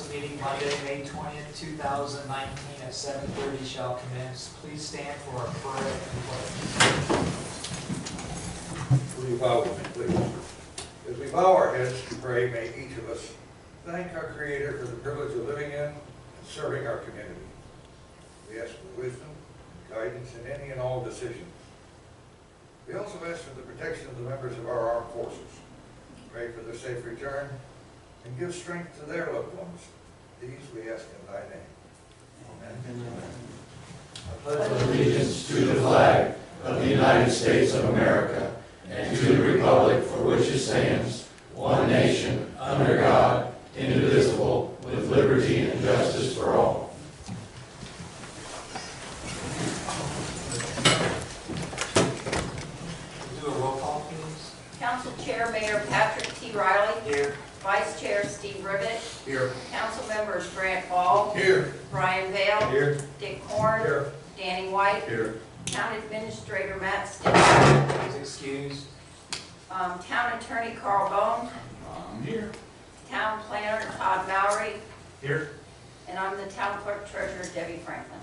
Council meeting Monday, May 20th, 2019 at 7:30 shall commence. Please stand for our prayer and pledge. Will you bow with me, please? As we bow our heads to pray, may each of us thank our Creator for the privilege of living in and serving our community. We ask for wisdom and guidance in any and all decisions. We also ask for the protection of the members of our armed forces. Pray for their safe return and give strength to their loved ones. These we ask in thy name. Amen. I pledge allegiance to the flag of the United States of America and to the republic for which it stands, one nation, under God, indivisible, with liberty and justice for all. Do a roll call, please. Council Chair Mayor Patrick T. Riley. Here. Vice Chair Steve Ribbit. Here. Council members Grant Ball. Here. Brian Vale. Here. Dick Horn. Here. Danny White. Here. Town Administrator Matt Stick. Please excuse. Town Attorney Carl Bone. I'm here. Town Planner Todd Mowry. Here. And I'm the Town Clerk Treasurer Debbie Franklin.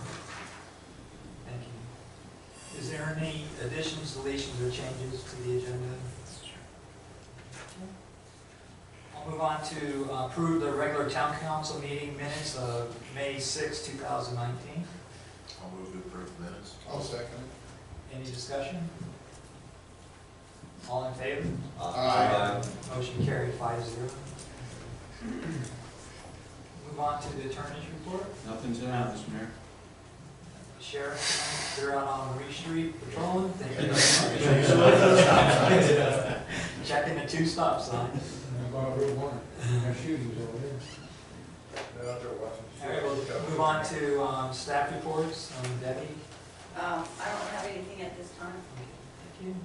Thank you. Is there any additions, deletions, or changes to the agenda? I'll move on to approve the regular town council meeting minutes of May 6, 2019. I'll move to approve the minutes. I'll second Any discussion? All in favor? Aye. Motion carried 5-0. Move on to the attorney's report. Nothing to add, Mr. Mayor. Sheriff, they're out on Reed Street patrolling. Thank you very much. Checking the 2 stop signs. it. I'm going to Route 1. My shoes is over there. They're out there watching. All right, we'll move on to staff reports. Debbie. I don't have anything at this time. Thank you.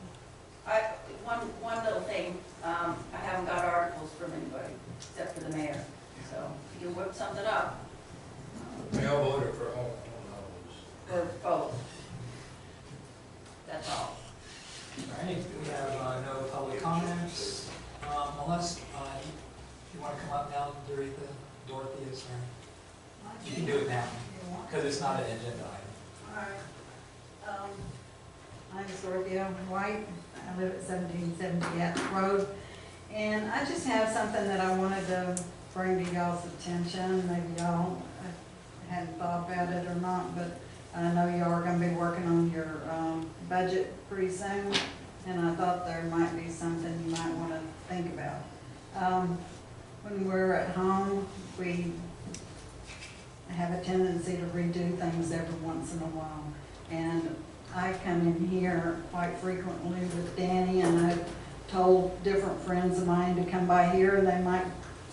One little thing, I haven't got articles from anybody except for the mayor. So if you whip something up, Mail voter for home. or both. That's all. All right, we have no public comments. Unless you want to come up now, Dorothy is here. You can do it now, because it's not an agenda item. Alright. I'm Dorothea White. I live at 1770 Yates Road. And I just have something that I wanted to bring to y'all's attention. Maybe y'all hadn't thought about it or not, but I know y'all are going to be working on your budget pretty soon. And I thought there might be something you might want to think about. When we're at home, we have a tendency to redo things every once in a while. And I come in here quite frequently with Danny, and I've told different friends of mine to come by here, and they might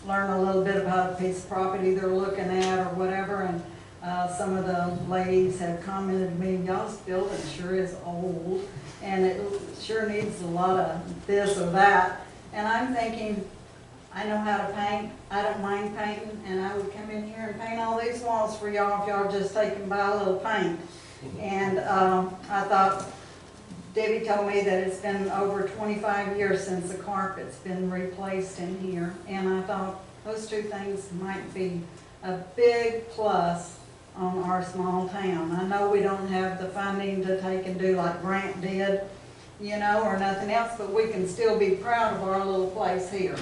learn a little bit about a piece of property they're looking at or whatever. And some of the ladies have commented to me, y'all's building sure is old, and it sure needs a lot of this or that. And I'm thinking, I know how to paint, I don't mind painting, and I would come in here and paint all these walls for y'all if y'all just take and buy a little paint. And I thought, Debbie told me that it's been over 25 years since the carpet's been replaced in here. And I thought those 2 things might be a big plus on our small town. I know we don't have the funding to take and do like Grant did, you know, or nothing else, but we can still be proud of our little place here.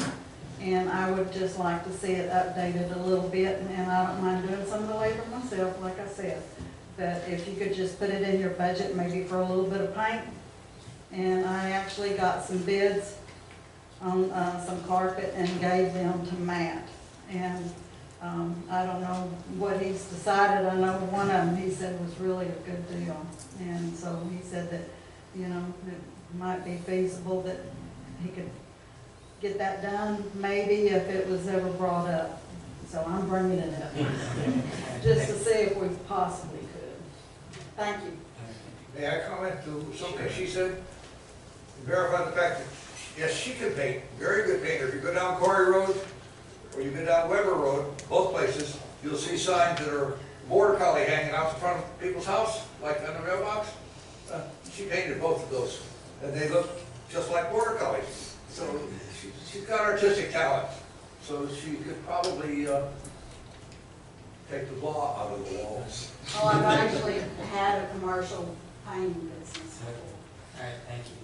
And I would just like to see it updated a little bit, and I don't mind doing some of the labor myself, like I said. But if you could just put it in your budget, maybe for a little bit of paint. And I actually got some bids on some carpet and gave them to Matt. And I don't know what he's decided. I know one of them he said was really a good deal. And so he said that, you know, it might be feasible that he could get that done, maybe if it was ever brought up. So I'm bringing it up, just to see if we possibly could. Thank you. May I comment to something she said? Verify the fact that, yes, she can paint, very good painter. If you go down Corey Road, or you go down Weber Road, both places, you'll see signs that are border collie hanging out in front of people's house, like on the mailbox. She painted both of those, and they look just like border collies. So she's got artistic talent, so she could probably take the law out of the walls. Oh, I've actually had a commercial painting business. All right, thank you.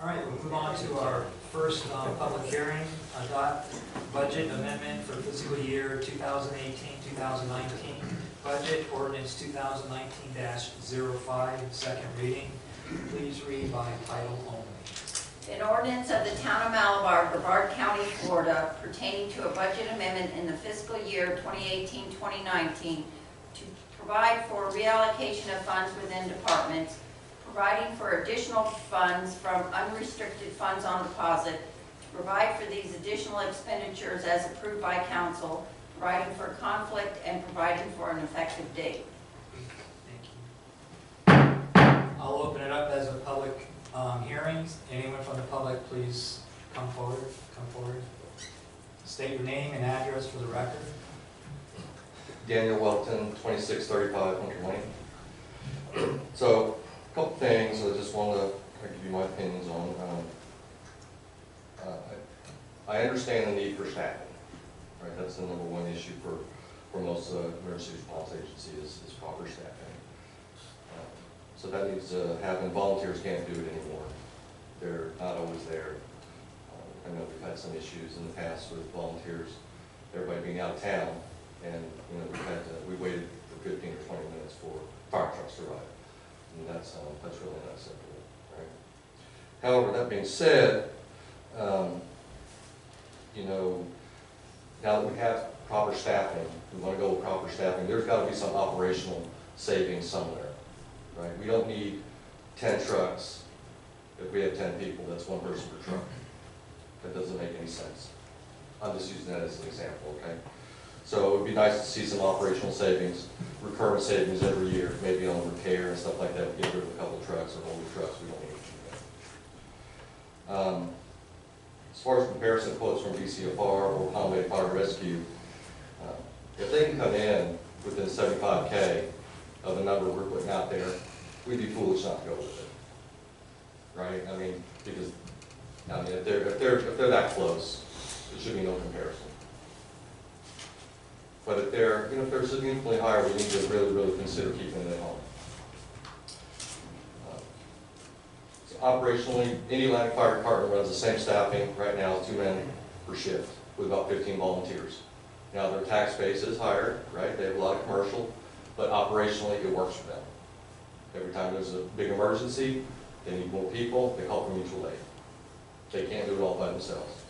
All right, we'll move on to our first public hearing, adopt budget amendment for fiscal year 2018-2019, budget ordinance 2019-05, second reading. Please read by title only. An ordinance of the Town of Malabar, Brevard County, Florida, pertaining to a budget amendment in the fiscal year 2018-2019 to provide for reallocation of funds within departments, providing for additional funds from unrestricted funds on deposit, to provide for these additional expenditures as approved by council, providing for conflict, and providing for an effective date. Thank you. I'll open it up as a public hearings. Anyone from the public, please come forward. State your name and address for the record. Daniel Welton, 2635 Hunter Lane. So, a couple things I just want to give you my opinions on. I understand the need for staffing, right? That's the number one issue for most emergency response agencies is proper staffing. So that needs to happen. Volunteers can't do it anymore. They're not always there. I know we've had some issues in the past with volunteers, everybody being out of town, and we waited for 15 or 20 minutes for fire trucks to arrive, and that's really not acceptable, right? However, that being said, now that we have proper staffing, we want to go with proper staffing. There's got to be some operational savings somewhere, right? We don't need 10 trucks. If we have 10 people, that's one person per truck. That doesn't make any sense. I'm just using that as an example, okay? So it would be nice to see some operational savings, recurrent savings every year, maybe on repair and stuff like that. Get rid of a couple of trucks or older trucks, we don't need to do that. As far as comparison quotes from BCFR or Conway Fire Rescue, if they can come in within 75K of the number we're putting out there, we'd be foolish not to go with it, right? I mean, because if they're that close, there should be no comparison. But if they're significantly higher, we need to really consider keeping it at home. So operationally, Indiana Fire Department runs the same staffing right now, 2 men per shift with about 15 volunteers. Now their tax base is higher, right? They have a lot of commercial, but operationally it works for them. Every time there's a big emergency, they need more people, they call for mutual aid. They can't do it all by themselves.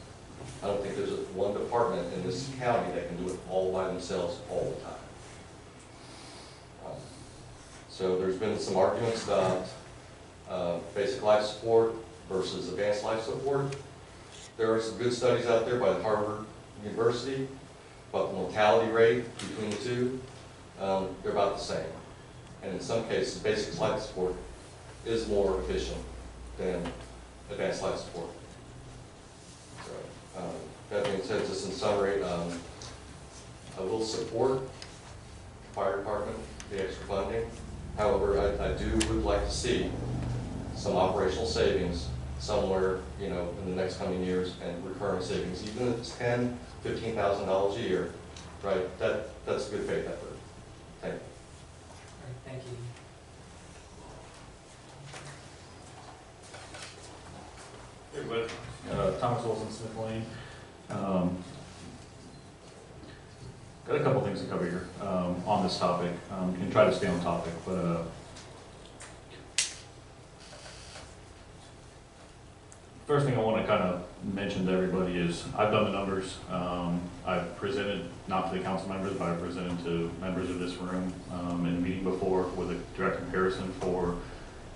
I don't think there's one department in this county that can do it all by themselves all the time. So there's been some arguments about basic life support versus advanced life support. There are some good studies out there by Harvard University about the mortality rate between the two. They're about the same. And in some cases, basic life support is more efficient than advanced life support. So, that being said, just in summary, I will support the fire department, the extra funding. However, I would like to see some operational savings somewhere, in the next coming years, and recurring savings, even if it's $10,000, $15,000 a year, right? That's a good faith effort. Thank you. All right, thank you. Hey, everybody. Thomas Wilson, Smith Lane. Got a couple things to cover here on this topic. And try to stay on topic, but first thing I want to kind of mention to everybody is I've done the numbers. I've presented, not to the council members, but I've presented to members of this room in a meeting before with a direct comparison for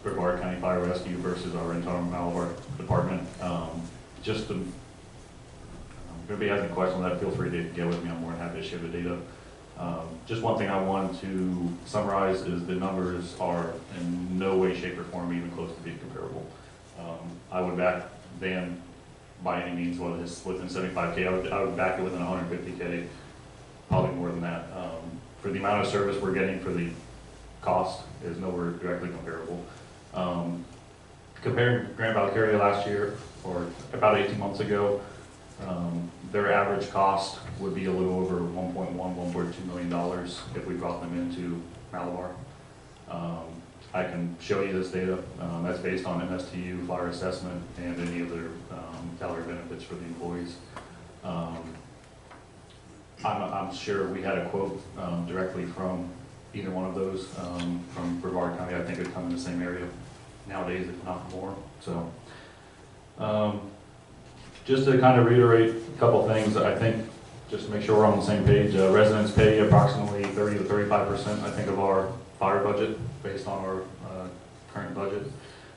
Brevard County Fire Rescue versus our internal Malabar department. Just to, if anybody has any questions on that, feel free to get with me. I'm more than happy to share the data. Just one thing I wanted to summarize is the numbers are in no way, shape, or form even close to being comparable. I would back Van by any means, whether it's within 75K, I would back it within 150K, probably more than that. For the amount of service we're getting for the cost is nowhere directly comparable. Comparing Grand Valkyria last year, or about 18 months ago, Their average cost would be a little over $1.2 million if we brought them into Malabar. I can show you this data. That's based on MSTU, fire assessment, and any of their salary benefits for the employees. I'm sure we had a quote directly from either one of those from Brevard County. I think it would come in the same area nowadays, if not more. So, just to kind of reiterate a couple things, I think just to make sure we're on the same page. Residents pay approximately 30 to 35%, I think, of our fire budget based on our current budget.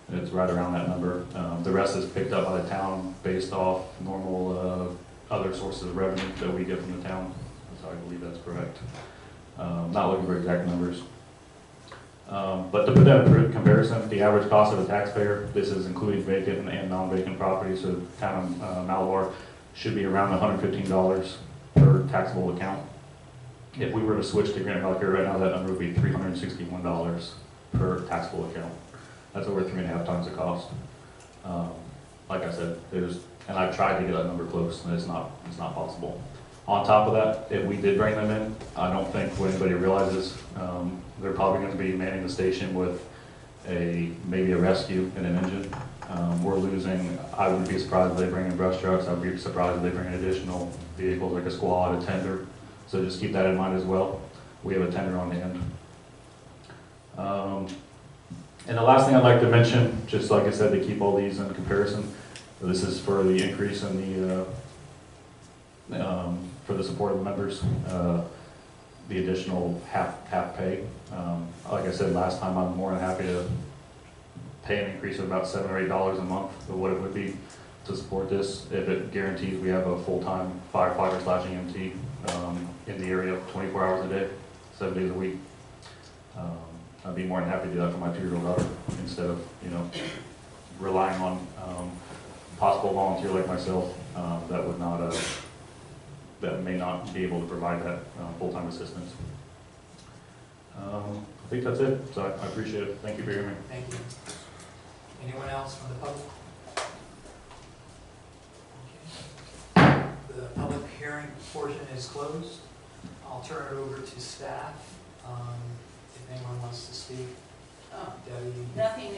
And it's right around that number. The rest is picked up by the town based off normal other sources of revenue that we get from the town. So I believe that's correct. Not looking for exact numbers. But to put that in comparison, the average cost of a taxpayer, this is including vacant and non-vacant properties, so the town of Malabar should be around $115 per taxable account. If we were to switch to Grant Valley Care right now, that number would be $361 per taxable account. That's over 3.5 times the cost. Like I said, and I've tried to get that number close, and it's not possible. On top of that, if we did bring them in, I don't think what anybody realizes, they're probably going to be manning the station with maybe a rescue and an engine. We're losing, I wouldn't be surprised if they bring in brush trucks. I'd be surprised if they bring in additional vehicles like a squad, a tender. So just keep that in mind as well. We have a tender on hand. And the last thing I'd like to mention, just like I said, to keep all these in comparison, this is for the increase in for the support of the members, the additional half pay. Like I said last time, I'm more than happy to pay an increase of about $7 or $8 a month of what it would be to support this, if it guarantees we have a full-time firefighter / EMT in the area 24 hours a day, 7 days a week. I'd be more than happy to do that for my 2-year-old daughter instead of, relying on possible volunteer like myself that would not, that may not be able to provide that full-time assistance. I think that's it. So I appreciate it. Thank you for hearing me. Thank you. Anyone else from the public? Okay. The public hearing portion is closed. I'll turn it over to staff. If anyone wants to speak. Debbie? Nothing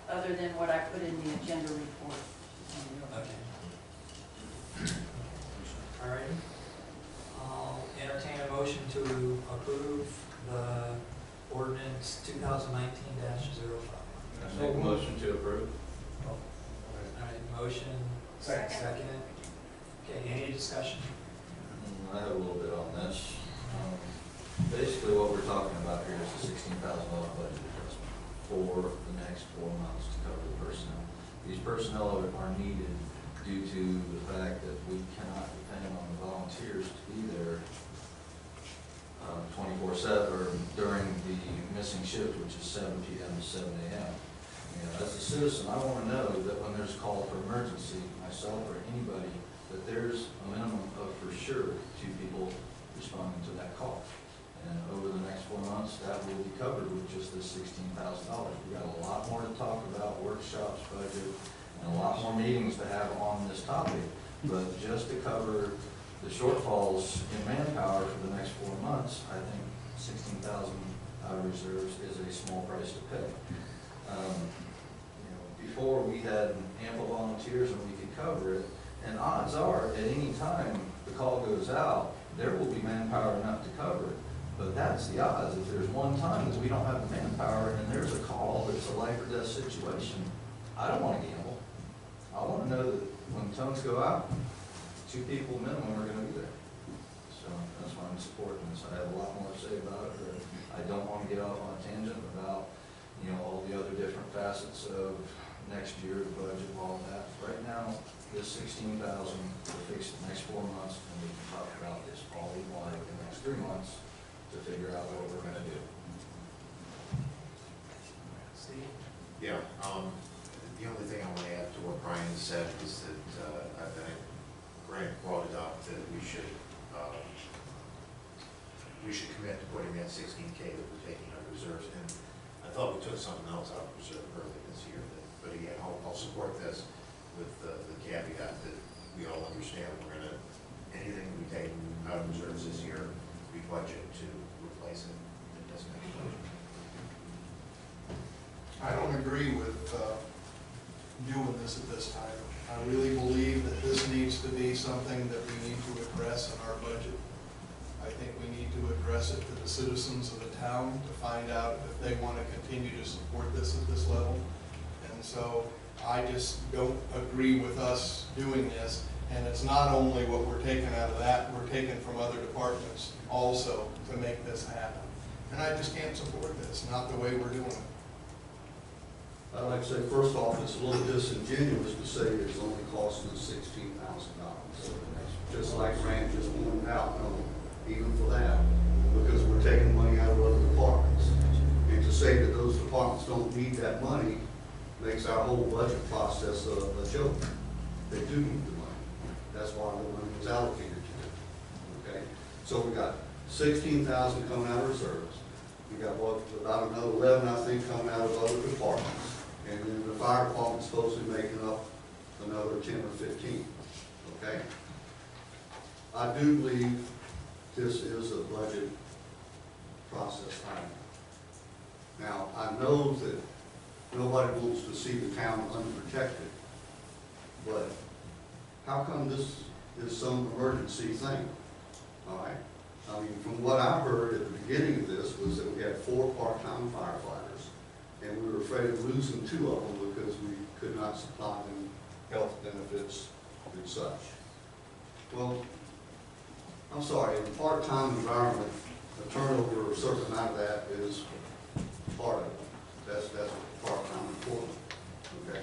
other than what I put in the agenda report. Okay. All right. I'll entertain a motion to approve the ordinance 2019-05. I make a motion to approve. All right, motion. Second. Okay, any discussion? I have a little bit on this. Basically, what we're talking about here is a $16,000 budget adjustment for the next 4 months to cover the personnel. These personnel are needed due to the fact that we cannot depend on the volunteers to be there 24/7 or during the missing shift, which is 7 p.m. to 7 a.m. As a citizen, I want to know that when there's a call for emergency, myself or anybody, that there's a minimum of for sure 2 people responding to that call. And over the next 4 months, that will be covered with just this $16,000. We've got a lot more to talk about, workshops, budget, and a lot more meetings to have on this topic. But just to cover the shortfalls in manpower for the next 4 months, I think $16,000 out of reserves is a small price to pay. Before we had ample volunteers and we could cover it, and odds are at any time the call goes out, there will be manpower enough to cover it. But that's the odds. If there's one time that we don't have the manpower and there's a call that's a life or death situation, I don't want to gamble. I want to know that when the tones go out, 2 people minimum are going to be there. So that's why I'm supporting this. I have a lot more to say about it, but I don't want to get off on a tangent about, all the other different facets of next year, the budget, all of that. Right now, this $16,000 to fix the next 4 months, and we can talk about this all we want in the next 3 months to figure out what we're going to do. Steve? Yeah, the only thing I want to add to what Brian said is that I think Grant brought it up that we should commit to putting that $16K that we're taking out of reserves. And I thought we took something else out of reserve early this year, but again, I'll support this with the caveat that we all understand we're gonna, anything we take out of reserves this year, we budget to replace it in this next budget. I don't agree with doing this at this time. I really believe that this needs to be something that we need to address in our budget. I think we need to address it to the citizens of the town to find out if they want to continue to support this at this level. And so I just don't agree with us doing this. And it's not only what we're taking out of that, we're taking from other departments also to make this happen. And I just can't support this, not the way we're doing it. I'd like to say, first off, it's a little disingenuous to say it's only costing us $16,000. Just like Rand just pointed out, no, even for that, because we're taking money out of other departments. And to say that those departments don't need that money makes our whole budget process a joke. They do need the money. That's why the money was allocated to them. Okay? So we got 16,000 coming out of reserves. We got what, about another 11, I think, coming out of other departments. And then the fire department's supposed to be making up another 10 or 15. Okay? I do believe this is a budget process item. Now, I know that nobody wants to see the town unprotected, but how come this is some emergency thing? All right? I mean, from what I heard at the beginning of this was that we had 4 part-time firefighters, and we were afraid of losing 2 of them because we could not supply them health benefits and such. Well, I'm sorry, in a part-time environment, a turnover of a certain amount of that is part of it. That's part-time employment, okay?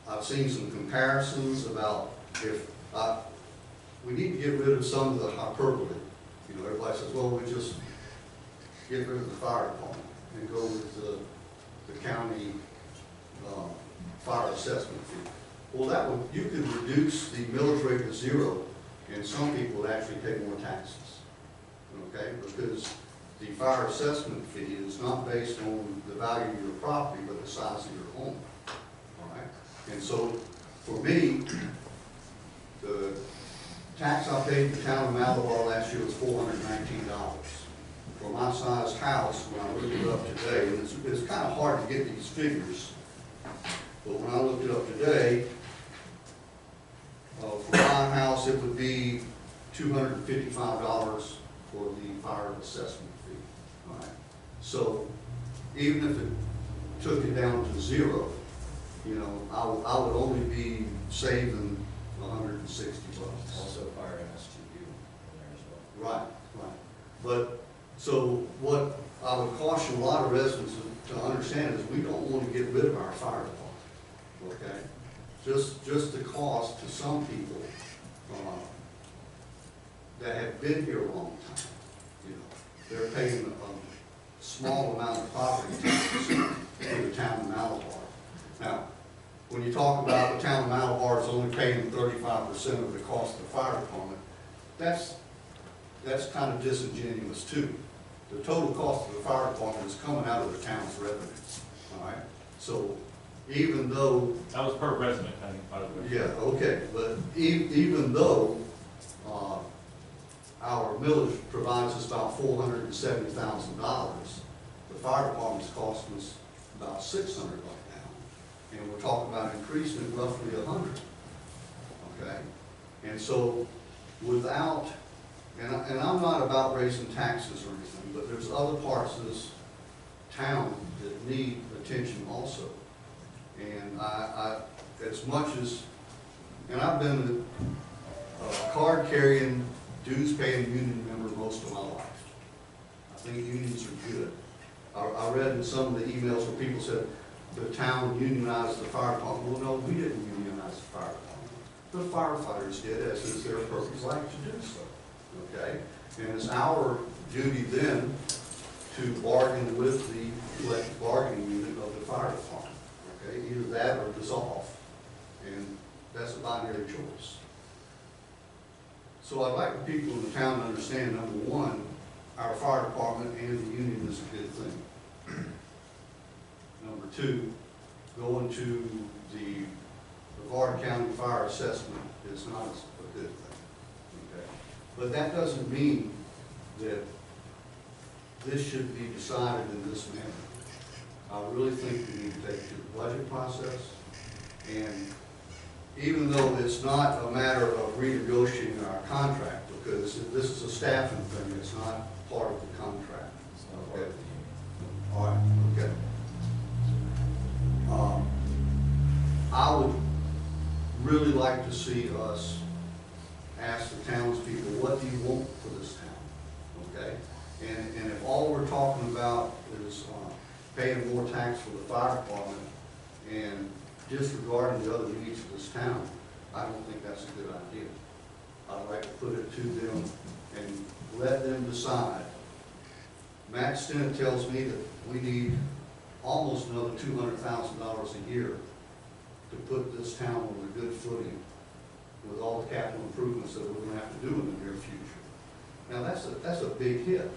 I've seen some comparisons about if we need to get rid of some of the hyperbole. You know, everybody says, well, we just get rid of the fire department and go with the county fire assessment fee. Well, that would, you could reduce the millage rate to 0, and some people would actually pay more taxes, okay? Because the fire assessment fee is not based on the value of your property, but the size of your home, all right? And so, for me, the tax I paid the town of Malabar last year was $419. For my size house, when I looked it up today, and it's kind of hard to get these figures, but when I looked it up today, for my house, it would be $255 for the fire assessment fee. All right. So even if it took it down to 0, you know, I would only be saving $160. Also fire MSTU in there as well. Right, right. But so what I would caution a lot of residents to understand is we don't want to get rid of our fire department. Okay. Just the cost to some people that have been here a long time. You know, they're paying a small amount of property taxes to the town of Malabar. Now, when you talk about the town of Malabar is only paying 35% of the cost of the fire department, that's kind of disingenuous too. The total cost of the fire department is coming out of the town's revenue. All right, so even though That was per resident, I think, by the way. yeah, okay, but even though our millage provides us about $470,000, the fire department's cost us about $600 right now, and we're talking about increasing it roughly $100. Okay, and so without, and I'm not about raising taxes or anything, but there's other parts of this town that need attention also. And I as much as, and I've been a card-carrying, dues-paying union member most of my life. I think unions are good. I read in some of the emails where people said the town unionized the fire department. Well, no, we didn't unionize the fire department. The firefighters did, as is their purpose right to do so. Okay? And it's our duty then to bargain with the collective bargaining unit of the fire department. Okay? Either that or dissolve. And that's a binary choice. So I'd like the people in the town to understand, number one, our fire department and the union is a good thing. Number two, going to the Brevard County fire assessment is not a good thing, okay? But that doesn't mean that this should be decided in this manner. I really think we need to take it to the budget process, and even though it's not a matter of renegotiating our contract, because this is a staffing thing, it's not part of the contract. Okay. All right, okay. I would really like to see us ask the townspeople, what do you want for this town? Okay? And if all we're talking about is paying more tax for the fire department and disregarding the other needs of this town, I don't think that's a good idea. I'd like to put it to them and let them decide. Matt Stennett tells me that we need almost another $200,000 a year to put this town on a good footing with all the capital improvements that we're going to have to do in the near future. Now that's a big hit,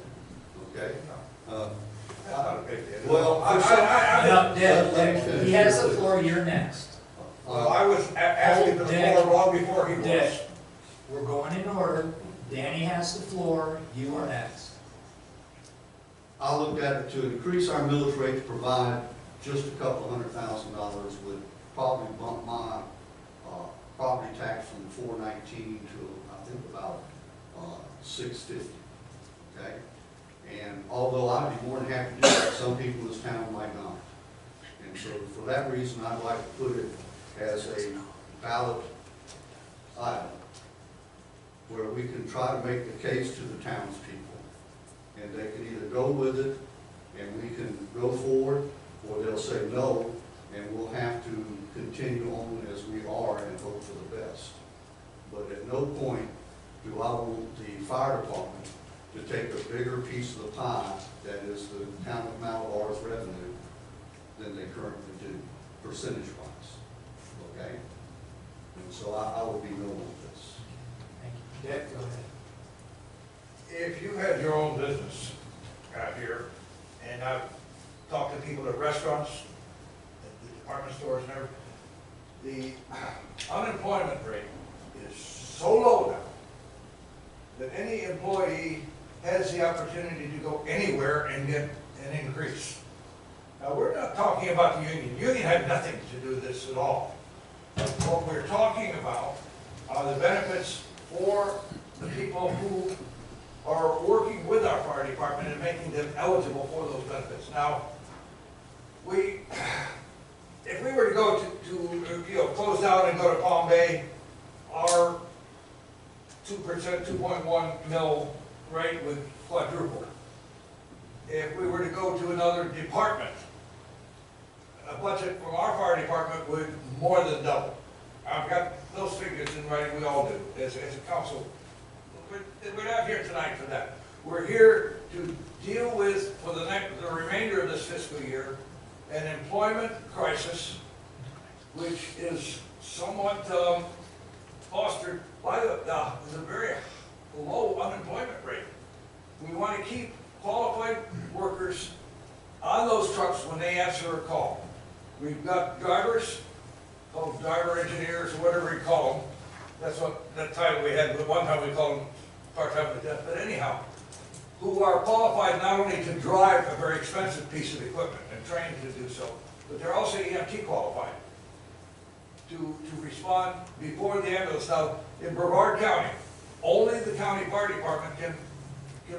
okay? That's not a big deal. Well, No, Dick, he has the floor, you're next. Well, I was asking for the floor long before he was. Dick, we're going in order. Danny has the floor, you are next. I looked at it to increase our millage rate to provide just a couple $100,000 would probably bump my property tax from $419 to I think about $650. Okay, and although I'd be more than happy to do that, some people in this town might not. And so for that reason, I'd like to put it as a ballot item where we can try to make the case to the townspeople. And they can either go with it and we can go forward, or they'll say no, and we'll have to continue on as we are and hope for the best. But at no point do I want the fire department to take a bigger piece of the pie that is the town of Malabar's revenue than they currently do, percentage-wise. Okay? And so I will be no on this. Thank you. Dick, go ahead. If you had your own business out here, and I've talked to people at restaurants, at the department stores and everything, the unemployment rate is so low now that any employee has the opportunity to go anywhere and get an increase. Now, we're not talking about the union. Union had nothing to do with this at all. What we're talking about are the benefits for the people who are working with our fire department and making them eligible for those benefits. Now, if we were to go to close down and go to Palm Bay, our 2%, 2.1 mil rate would quadruple. If we were to go to another department, a budget from our fire department would more than double. I've got those figures in writing, we all do, as a council. We're not here tonight for that. We're here to deal with, for the remainder of this fiscal year, an employment crisis, which is somewhat fostered by the very low unemployment rate. We want to keep qualified workers on those trucks when they answer a call. We've got drivers, called driver engineers, or whatever we call them. That's what that title we had, but one time we called them part-time with death, but anyhow, who are qualified not only to drive a very expensive piece of equipment and trained to do so, but they're also EMT qualified to respond before the ambulance. Now, in Brevard County, only the county fire department can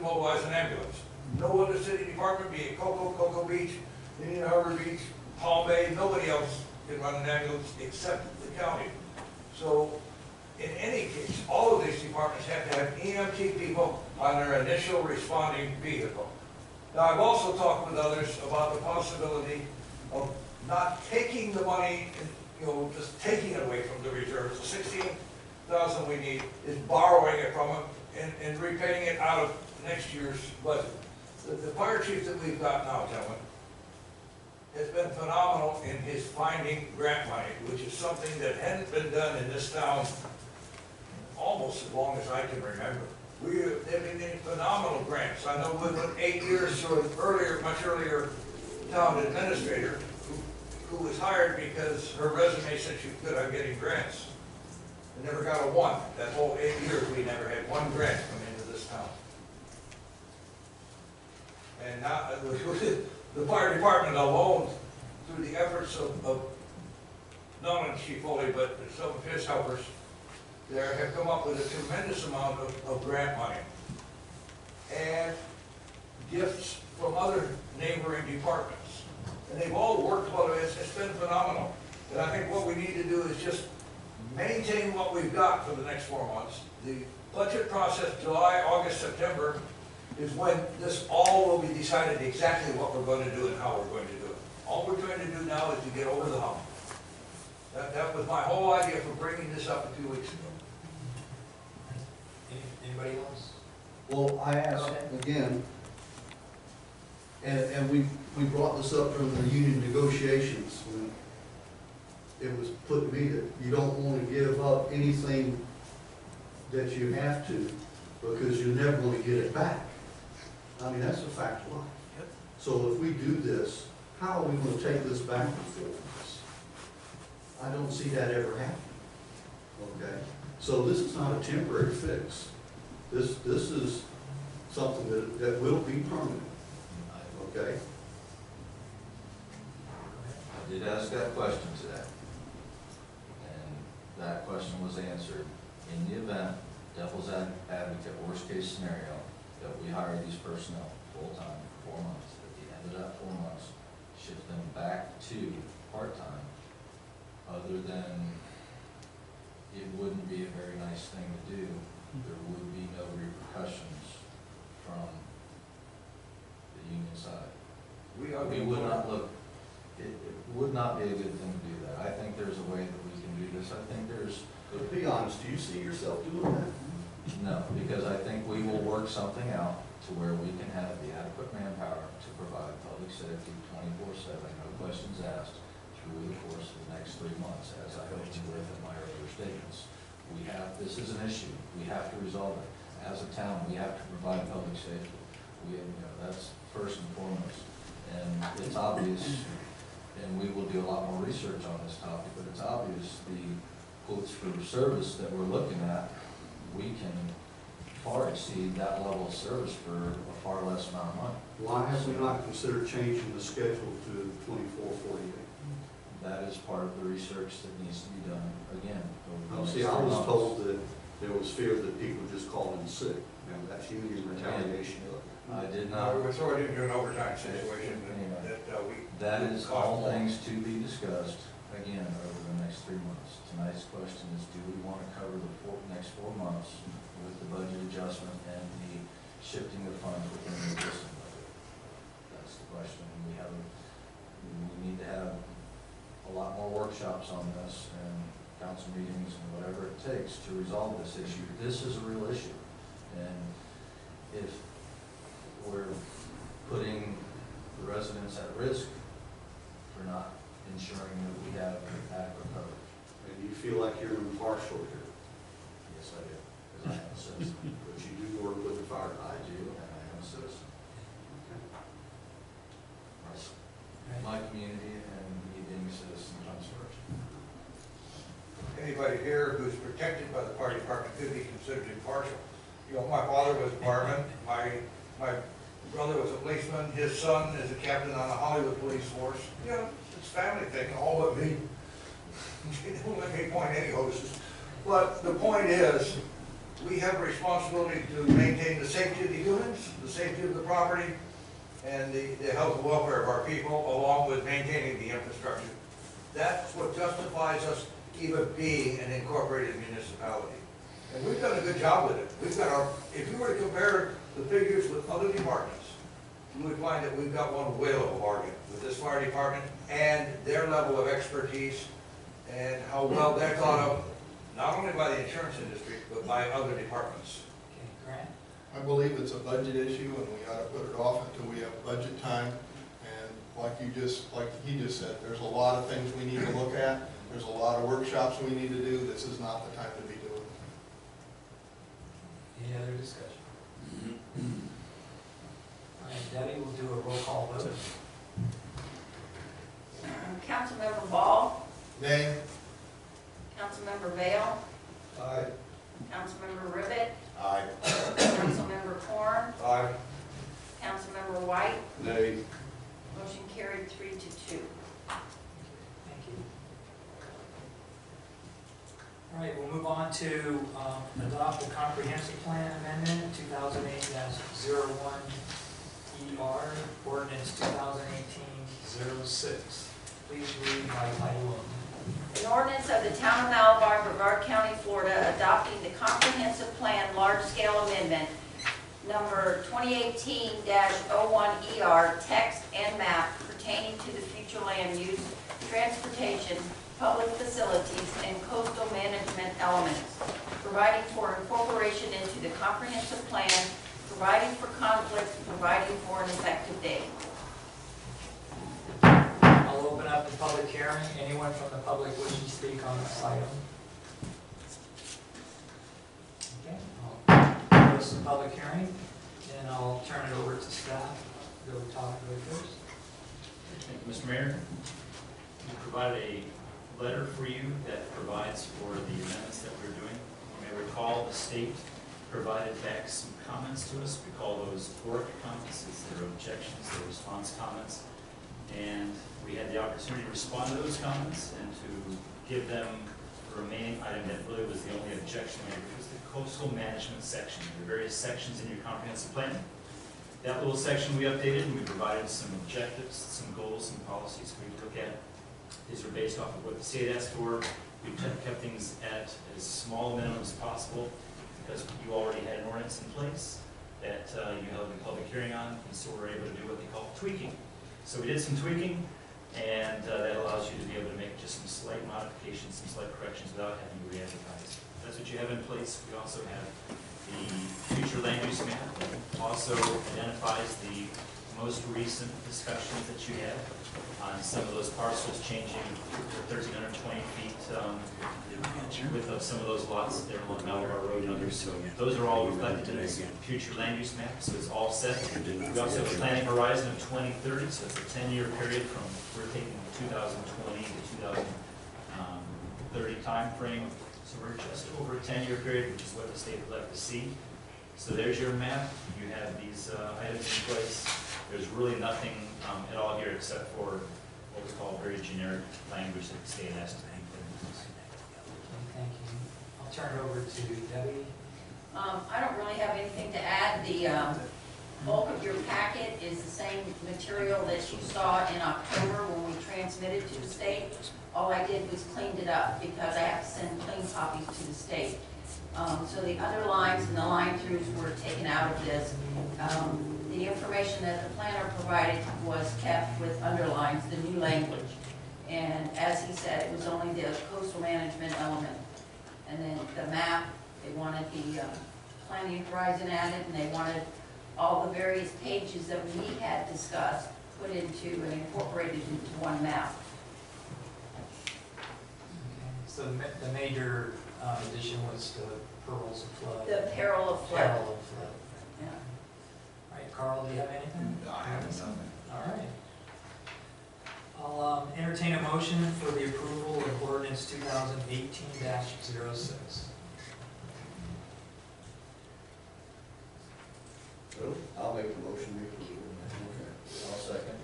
mobilize an ambulance. No other city department, be it Cocoa Beach, Indian Harbor Beach, Palm Bay, nobody else can run an ambulance except the county. So, in any case, all of these departments have to have EMT people on their initial responding vehicle. Now, I've also talked with others about the possibility of not taking the money, and, just taking it away from the reserves. The $16,000 we need is borrowing it from them and repaying it out of next year's budget. The fire chief that we've got now, gentlemen, has been phenomenal in his finding grant money, which is something that hadn't been done in this town almost as long as I can remember. They've been getting phenomenal grants. I know with 8 years or earlier, much earlier town administrator, who was hired because her resume said she was good on getting grants. And never got a one. That whole 8 years, we never had one grant come into this town. And now, the fire department alone, through the efforts of not only Chief Foley, but some of his helpers, there have come up with a tremendous amount of grant money. And gifts from other neighboring departments. And they've all worked well. It's been phenomenal. And I think what we need to do is just maintain what we've got for the next 4 months. The budget process, July, August, September, is when this all will be decided exactly what we're going to do and how we're going to do it. All we're trying to do now is to get over the hump. That was my whole idea for bringing this up a few weeks ago. Anybody else? Well, I asked again, and we brought this up during the union negotiations when it was put to me that you don't want to give up anything that you have to because you're never going to get it back. I mean, that's a fact of life. So if we do this, how are we going to take this back and forth? I don't see that ever happening. Okay? So this is not a temporary fix. This is something that will be permanent. Okay? I did ask that question today, and that question was answered. In the event, devil's advocate, worst case scenario, that we hire these personnel full-time for 4 months, at the end of that 4 months, shift them back to part-time, other than it wouldn't be a very nice thing to do, there would be no repercussions from the union side. We would not look, it would not be a good thing to do that. I think there's a way that we can do this. I think there's. But to be honest, do you see yourself doing that? No, because I think we will work something out to where we can have the adequate manpower to provide public safety 24/7, no questions asked, through the course of the next 3 months, as I hope to with in my earlier statements. This is an issue. We have to resolve it. As a town, we have to provide public safety. That's first and foremost. And it's obvious, and we will do a lot more research on this topic, but it's obvious the quotes for service that we're looking at, we can far exceed that level of service for a far less amount of money. Why have we not considered changing the schedule to 24/48? That is part of the research that needs to be done again. over the See, next I 3 was months. told that there was fear that people just called in sick. Now, that's union retaliation. I did Now, not. we were thrown into an overtime situation that we. That is all things to be discussed, again, over the next 3 months. Tonight's question is, do we want to cover the next 4 months with the budget adjustment and the shifting of funds within the existing budget? That's the question. We need to have a lot more workshops on this and council meetings and whatever it takes to resolve this issue. This is a real issue. And if we're putting the residents at risk for not ensuring that we have adequate coverage. And you feel like you're impartial here, Yes, I do, because I am a citizen. but you do work with the fire. I do, and I am a citizen. Okay. My community and me being a citizen comes first. Anybody here who's protected by the fire department could be considered impartial. My father was a fireman, my brother was a policeman, his son is a captain on the Hollywood police force. It's a family thing, all but me. Don't let me point any hoses. But the point is, we have a responsibility to maintain the safety of the humans, the safety of the property, and the health and welfare of our people, along with maintaining the infrastructure. That's what justifies us even being an incorporated municipality. And we've done a good job with it. If you were to compare the figures with other departments, you would find that we've got one whale of a bargain with this fire department and their level of expertise and how well they're thought of, not only by the insurance industry, but by other departments. Okay, Grant? I believe it's a budget issue and we ought to put it off until we have budget time. And like he just said, there's a lot of things we need to look at. There's a lot of workshops we need to do. This is not the time to be doing it. Any other discussion? All right, Debbie will do a roll call vote. Councilmember Nay. Councilmember Vale, Aye. Councilmember Rivet, Aye. Councilmember Corn, Aye. Councilmember White, Nay. motion carried 3-2. Thank you. All right, we'll move on to adopt the comprehensive plan amendment, 2008-01 ER, ordinance 2018-06. Please read by title only. An ordinance of the Town of Malabar, Brevard County, Florida, adopting the comprehensive plan large-scale amendment number 2018-01 text and map pertaining to the future land use, transportation, public facilities, and coastal management elements, providing for incorporation into the comprehensive plan, providing for conflict, and providing for an effective date. I'll open up the public hearing. Anyone from the public wishing to speak on this item? Okay, I'll close the public hearing, and I'll turn it over to staff. Go talk to it first. Thank you, Mr. Mayor. We provided a letter for you that provides for the amendments that we're doing. You may recall the state provided back some comments to us. We call those ORC comments. It's their objections, their response comments. And we had the opportunity to respond to those comments and to give them the remaining item that really was the only objection made, which was the coastal management section. There are various sections in your comprehensive plan. That little section we updated, and we provided some objectives, some goals, some policies for you to look at. These are based off of what the state asked for. We kept things at as small a minimum as possible because you already had an ordinance in place that you held a public hearing on, and so we're able to do what they call tweaking. So we did some tweaking, and that allows you to be able to make just some slight modifications, some slight corrections without having to re-advertise. That's what you have in place. We also have the future land use map that also identifies the most recent discussions that you had on some of those parcels changing to 1,320 feet width of some of those lots there along Malabar Road and others. So those are all reflected in this future land use map, so it's all set. We also have a planning horizon of 2030, so it's a 10-year period from, we're taking the 2020 to 2030 time frame. So we're just over a 10-year period, which is what the state would like to see. So there's your map. You have these items in place. There's really nothing at all here except for what we call very generic language that the state has to put in place. Thank you. I'll turn it over to Debbie. I don't really have anything to add. The bulk of your packet is the same material that you saw in October when we transmitted to the state. All I did was cleaned it up because I have to send clean copies to the state. So the underlines and the line throughs were taken out of this. The information that the planner provided was kept with underlines, the new language. And as he said, it was only the coastal management element. And then the map, they wanted the planning horizon added, and they wanted all the various pages that we had discussed put into and incorporated into one map. Okay. So the major addition was the pearls of flood. The peril of flood. Peril of flood. Yeah. All right, Carl, do you have anything? I have nothing. All right. I'll entertain a motion for the approval of ordinance 2018-06. I'll make the motion to approve. I'll second.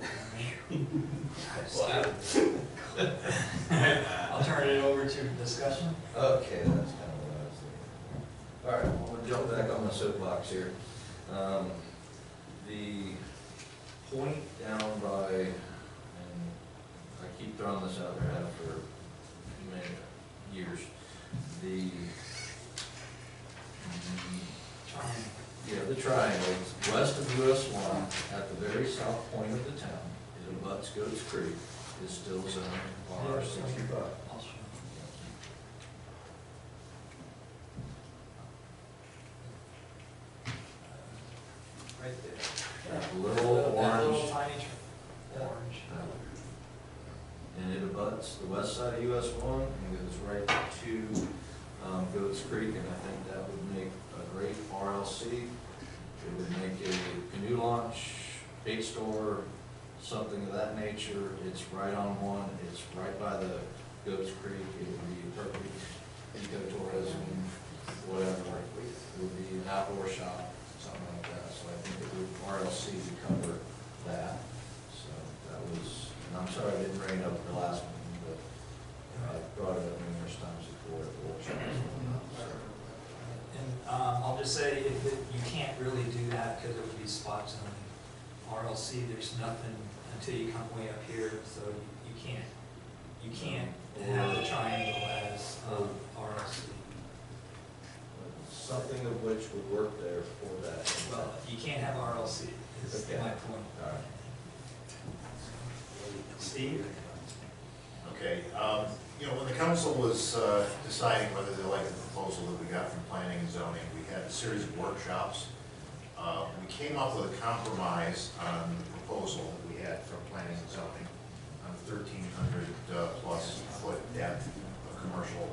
I'll turn it over to discussion. Okay, that's kind of what I was thinking. All right, I'm gonna jump back on my soapbox here. The point down by, and I keep throwing this out there, I have for many years, the, the triangle, west of US 1, at the very south point of the town, it abuts Goats Creek, is still zoned RR 65. I'll show. Right there. That little That orange, little tiny orange. and it abuts the west side of US 1 and goes right to Goats Creek, and I think that would make a great RLC. It would make a canoe launch, bait store, something of that nature. It's right on one, it's right by the Goats Creek, it would be Berkeley, ecotourism, whatever. It would be an outdoor shop, something like that. So I think it would, RLC would cover that. So that was, and I'm sorry I didn't bring it up at the last meeting, but I brought it up numerous times before at the workshops. And I'll just say, you can't really do that because it would be spot zoning. RLC, there's nothing until you come way up here, so you can't have the triangle as RLC. Something of which would work there for that. Well, you can't have RLC, is Okay. my point. All right. Steve? Okay, when the council was deciding whether they liked the proposal that we got from planning and zoning, we had a series of workshops. We came up with a compromise on the proposal that we had from planning and zoning on 1,300 plus foot depth of commercial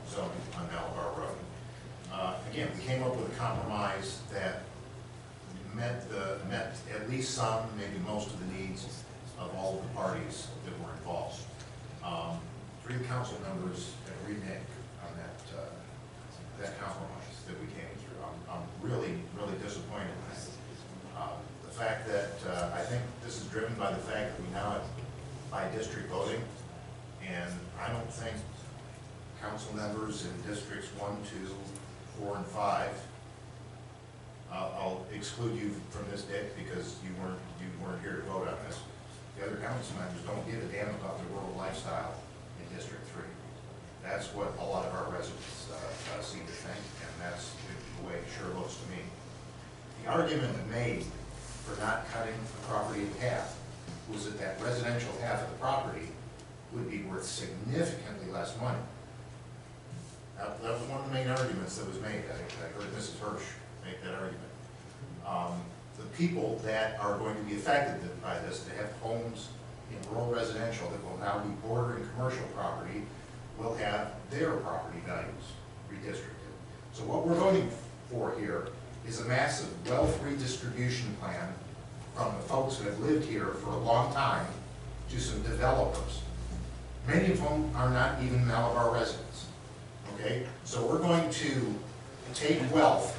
zoning on Malabar Road. Again, we came up with a compromise that met at least some, maybe most of the needs of all of the parties that were involved. 3 council members have reneged on that compromise that we came through. I'm really, really disappointed in that. The fact that, I think this is driven by the fact that we now have by district voting, and I don't think council members in districts 1, 2, 4, and 5, I'll exclude you from this, Dick, because you weren't here to vote on this. The other council members don't give a damn about the rural lifestyle in District 3. That's what a lot of our residents seem to think, and that's the way it sure looks to me. The argument made for not cutting the property in half was that that residential half of the property would be worth significantly less money. That was one of the main arguments that was made. I heard Mrs. Hirsch make that argument. The people that are going to be affected by this, that have homes in rural residential that will now be bordering commercial property, will have their property values redistricted. So what we're voting for here is a massive wealth redistribution plan from the folks that have lived here for a long time to some developers. Many of whom are not even Malabar residents. Okay, so we're going to take wealth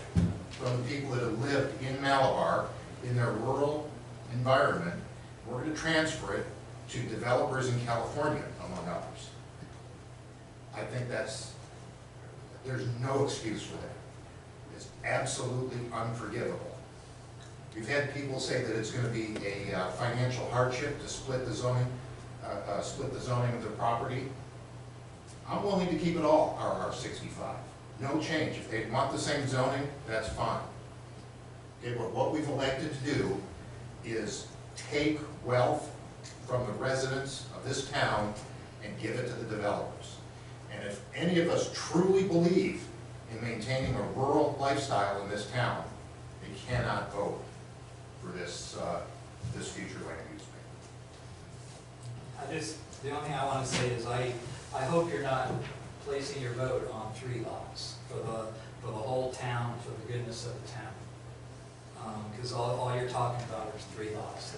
from the people that have lived in Malabar in their rural environment. We're going to transfer it to developers in California, among others. I think there's no excuse for that. It's absolutely unforgivable. We've had people say that it's going to be a financial hardship to split the zoning of the property. I'm willing to keep it all RR65. No change. If they want the same zoning, that's fine. Okay, but what we've elected to do is take wealth from the residents of this town and give it to the developers. And if any of us truly believe in maintaining a rural lifestyle in this town, they cannot vote for this future land use plan. The only thing I want to say is I hope you're not placing your vote on 3 lots for the whole town, for the goodness of the town. Because all you're talking about is 3 lots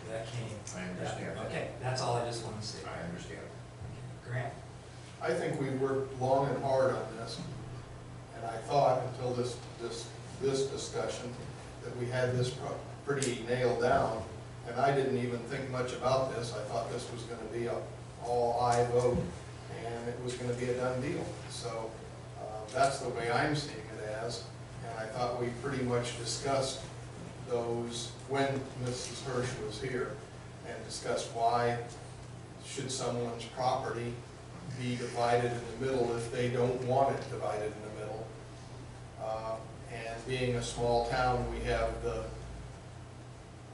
that came. I understand that. Okay, that's all I just want to say. I understand. Grant? I think we worked long and hard on this, and I thought until this discussion that we had this pretty nailed down, and I didn't even think much about this. I thought this was going to be a all-aye vote, and it was going to be a done deal. So that's the way I'm seeing it as, and I thought we pretty much discussed those when Mrs. Hirsch was here, and discussed why should someone's property be divided in the middle if they don't want it divided in the middle. And being a small town, we have the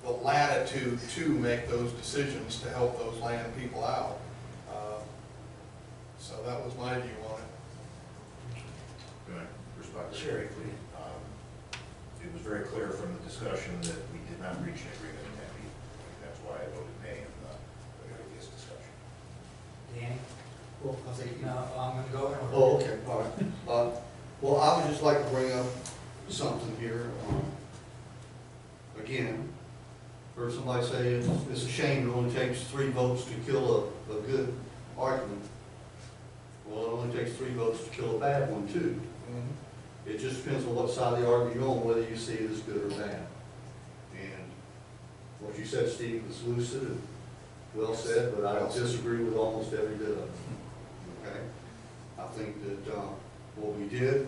latitude to make those decisions to help those land people out. So that was my view on it. Can I respond to that Sure. briefly? It was very clear from the discussion that we did not reach an agreement in that meeting. That's why I voted nay in the previous discussion. Danny? Well, I think No, I'm going to go in order. Oh, okay, all right. Well, I would just like to bring up something here. Again, heard somebody say it's a shame it only takes 3 votes to kill a good argument, well, it only takes 3 votes to kill a bad one too. It just depends on what side of the argument you're on, whether you see it as good or bad. And what you said, Steve, was lucid and well said, but I disagree with almost every bit of it. Okay? I think that what we did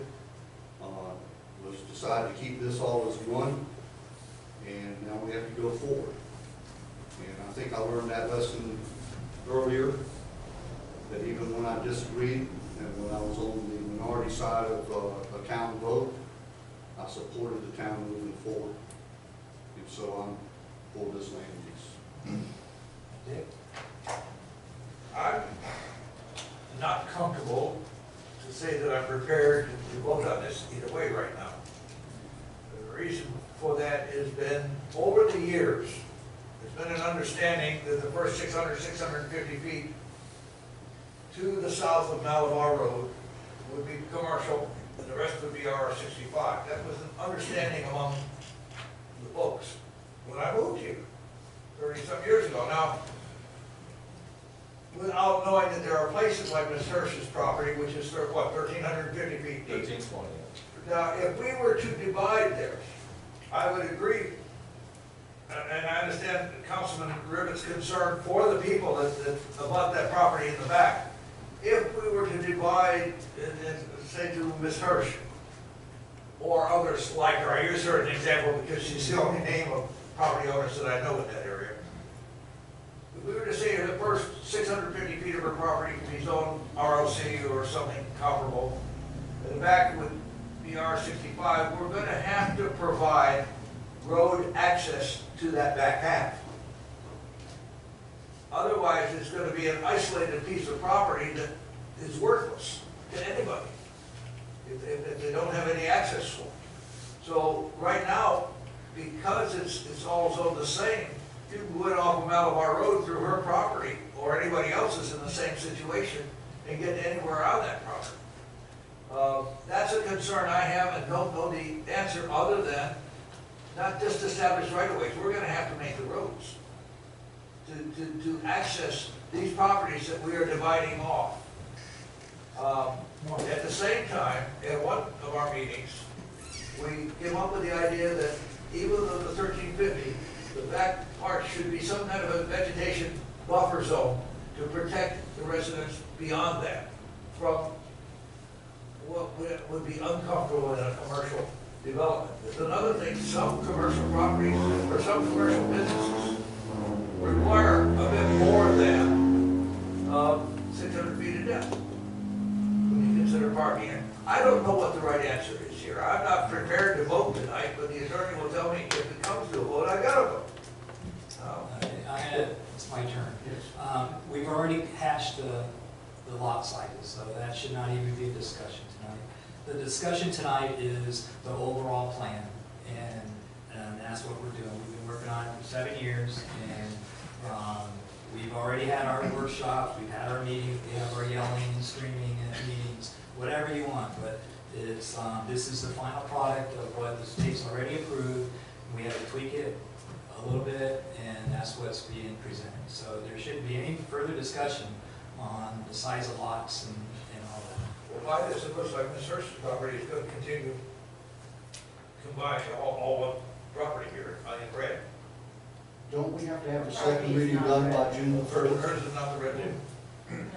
was decide to keep this all as one, and now we have to go forward. And I think I learned that lesson earlier, that even when I disagreed, and when I was on the minority side of a town vote, I supported the town moving forward. And so I'm for this land use. Dick? I'm not comfortable to say that I'm prepared to vote on this either way right now. The reason for that has been, over the years, there's been an understanding that the first 650 feet to the south of Malabar Road would be commercial, and the rest would be RR65. That was an understanding among the folks when I moved here 30-some years ago. Now, without knowing that there are places like Ms. Hirsch's property, which is, what, 1,350 feet deep? 1320. Now, if we were to divide theirs, I would agree, and I understand Councilman Rivet's concern for the people that abut that property in the back. If we were to divide, and say to Ms. Hirsch, or others like her, I use her as an example because she's the only name of property owners that I know in that area. If we were to say the first 650 feet of her property could be zoned ROC or something comparable, and the back would be R65, we're going to have to provide road access to that back half. Otherwise, it's going to be an isolated piece of property that is worthless to anybody if they don't have any access for it. So right now, because it's all zoned the same, you can go in off of Malabar Road through her property or anybody else's in the same situation and get anywhere on that property. That's a concern I have and don't know the answer other than not just establish right-of-ways. We're going to have to make the roads to access these properties that we are dividing off. At the same time, at one of our meetings, we came up with the idea that even though the 1350, the back part should be some kind of a vegetation buffer zone to protect the residents beyond that from what would be uncomfortable in a commercial development. There's another thing, some commercial properties or some commercial businesses require a bit more than 600 feet of depth when you consider parking. I don't know what the right answer is here. I'm not prepared to vote tonight, but the attorney will tell me if it comes to a vote, I gotta vote. It's my turn. We've already hashed the lot sizes, so that should not even be a discussion tonight. The discussion tonight is the overall plan, and that's what we're doing. We've been working on it for 7 years, and we've already had our workshops, we've had our meetings, we have our yelling and screaming at meetings, whatever you want, but it's, this is the final product of what the state's already approved. We have to tweak it a little bit, and that's what's being presented. So there shouldn't be any further discussion on the size of lots and all that. Well, by this, it looks like Ms. Hirsch's property is going to continue combine all one property here in red. Don't we have to have a second reading done by June the Hers 1st? is not the red one.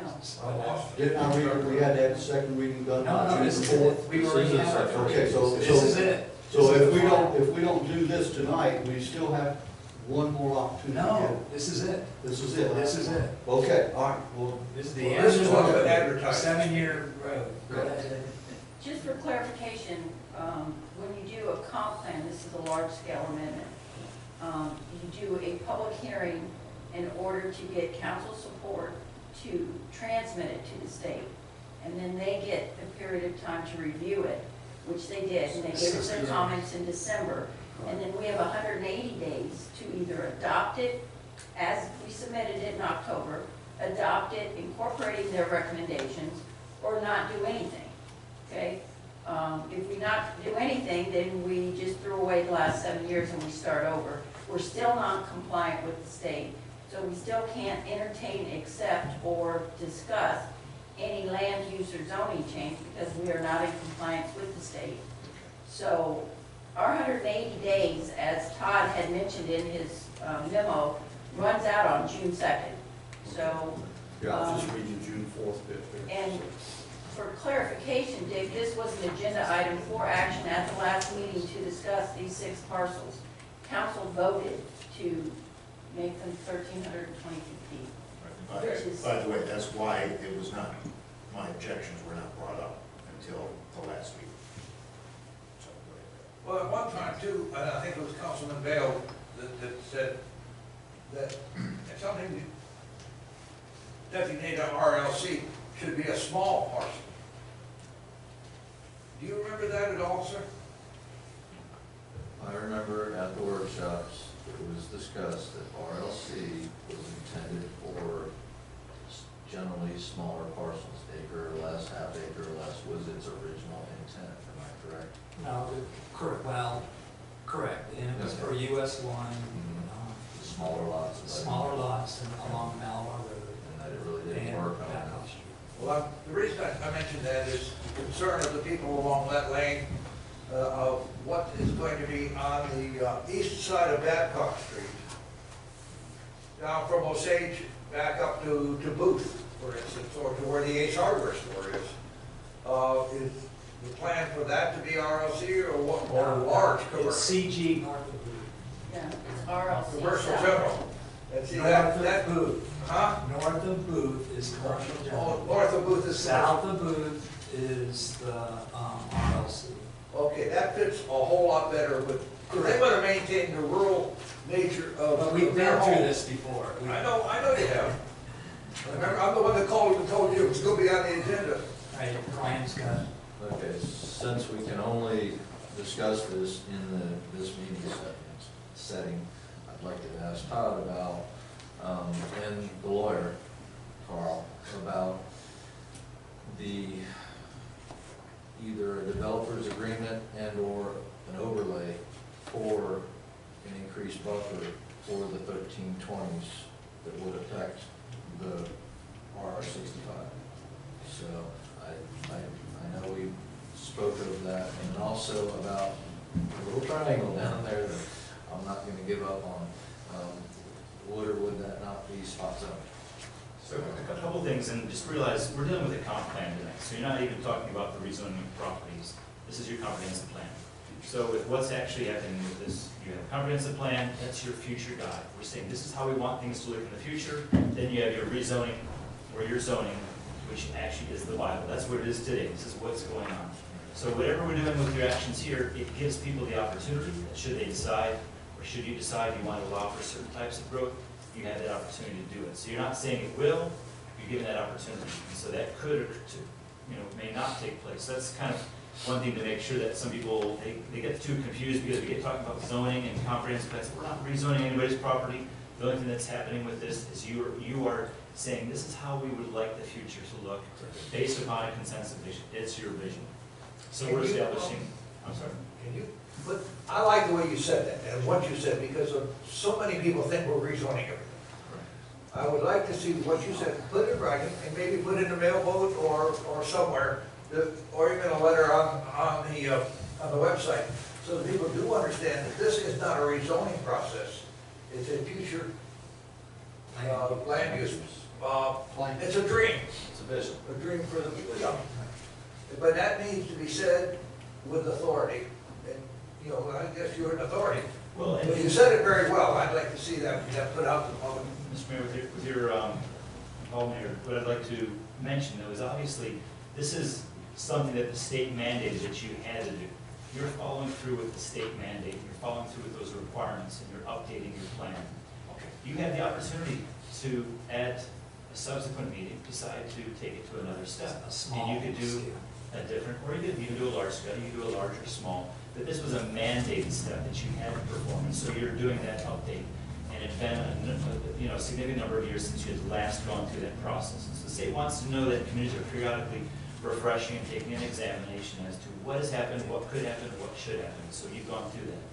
No. Didn't I read we had to have a second reading done by No, June this the is 4th? it. We already have our. Okay, so This is it. So This is if the final. we don't do this tonight, we still have one more opportunity. No, this is it. This is it. This is it. Okay, all right, well, This is the Well, end this is what's been of advertised. 7-year road. Go ahead. Just for clarification, when you do a comp plan, this is a large-scale amendment, you do a public hearing in order to get council support to transmit it to the state. And then they get a period of time to review it, which they did, and they gave us their comments in December. And then we have 180 days to either adopt it as we submitted it in October, adopt it incorporating their recommendations, or not do anything, okay? If we not do anything, then we just threw away the last 7 years and we start over. We're still not compliant with the state, So we still can't entertain, accept, or discuss any land use or zoning change because we are not in compliance with the state. So our 180 days, as Todd had mentioned in his memo, runs out on June 2nd. So, Yeah, I'll just read you June 4th bit there. and for clarification, Dick, this was an agenda item for action at the last meeting to discuss these 6 parcels. Council voted to make them 1,320 feet. By Which is- by the way, that's why it was not, my objections were not brought up until the last meeting. So, go ahead. Well, at one time too, and I think it was Councilman Bale that said that if something designated RLC should be a small parcel. Do you remember that at all, sir? I remember at the workshops, it was discussed that RLC was intended for generally smaller parcels, acre or less, half acre or less, was its original intent, am I correct? No, correct, well, correct, and it was for US 1, Smaller lots. smaller lots and along Malabar Road. And that it really didn't and work on Blackhawk that. Street. Well, the reason I mentioned that is concern of the people along that lane of what is going to be on the east side of Babcock Street. Down from Osage back up to Booth, for instance, or to where the Ace Hardware store is. Is the plan for that to be RLC or what, or large It's commercial? CG north of Booth. Yeah, it's RLC. Commercial South. general. And see, that Booth, huh? North of Booth is commercial Oh, general. north of Booth is. South of Booth is the RLC. Okay, that fits a whole lot better with, because they want to maintain the rural nature of. But we've their been through home. this before. I know you have. Remember, I'm the one that called and told you it was going to be on the agenda. Right, Brian's got, Okay, since we can only discuss this in this meeting setting, I'd like to ask Todd about, and the lawyer, Carl, about either a developer's agreement and or an overlay for an increased buffer for the 1320s that would affect the RR65. So I know we spoke of that, and also about a little triangle down there that I'm not gonna give up on. Would or would that not be spot zone? So a couple things, and just realize, we're dealing with a comp plan tonight, so you're not even talking about the rezoning of properties. This is your comprehensive plan. So with what's actually happening with this, you have a comprehensive plan, that's your future guide. We're saying this is how we want things to look in the future. Then you have your rezoning, or your zoning, which actually is the Bible. That's what it is today. This is what's going on. So whatever we're doing with your actions here, it gives people the opportunity, that should they decide, or should you decide you want to allow for certain types of growth, you have that opportunity to do it. So you're not saying it will, you're given that opportunity. And so that could, or may not take place. That's kind of one thing to make sure that some people, they get too confused because we get talking about zoning and comprehensive plans. We're not rezoning anybody's property. The only thing that's happening with this is you are saying this is how we would like the future to look based upon a consensus vision. It's your vision. So we're establishing, I'm sorry. Can you, but I like the way you said that, and what you said, because of so many people think we're rezoning everything. I would like to see what you said, put it in writing, and maybe put it in a mailboat or somewhere, or even a letter on the website, so that people do understand that this is not a rezoning process. It's a future land use. It's a dream. It's a vision. A dream for the young. But that needs to be said with authority. And, I guess you're an authority. Well, But you said it very well. I'd like to see that put out to the public. Mr. Mayor, with your involvement here, what I'd like to mention though is obviously, this is something that the state mandated that you had to do. You're following through with the state mandate, you're following through with those requirements, and you're updating your plan. You have the opportunity to, at a subsequent meeting, decide to take it to another step. a small And you could do scale. a different, or you can do a large scale, you can do a large or small, but this was a mandated step that you had to perform, and so you're doing that update. And it's been a significant number of years since you had last gone through that process. And so the state wants to know that communities are periodically refreshing and taking an examination as to what has happened, what could happen, what should happen. So you've gone through that.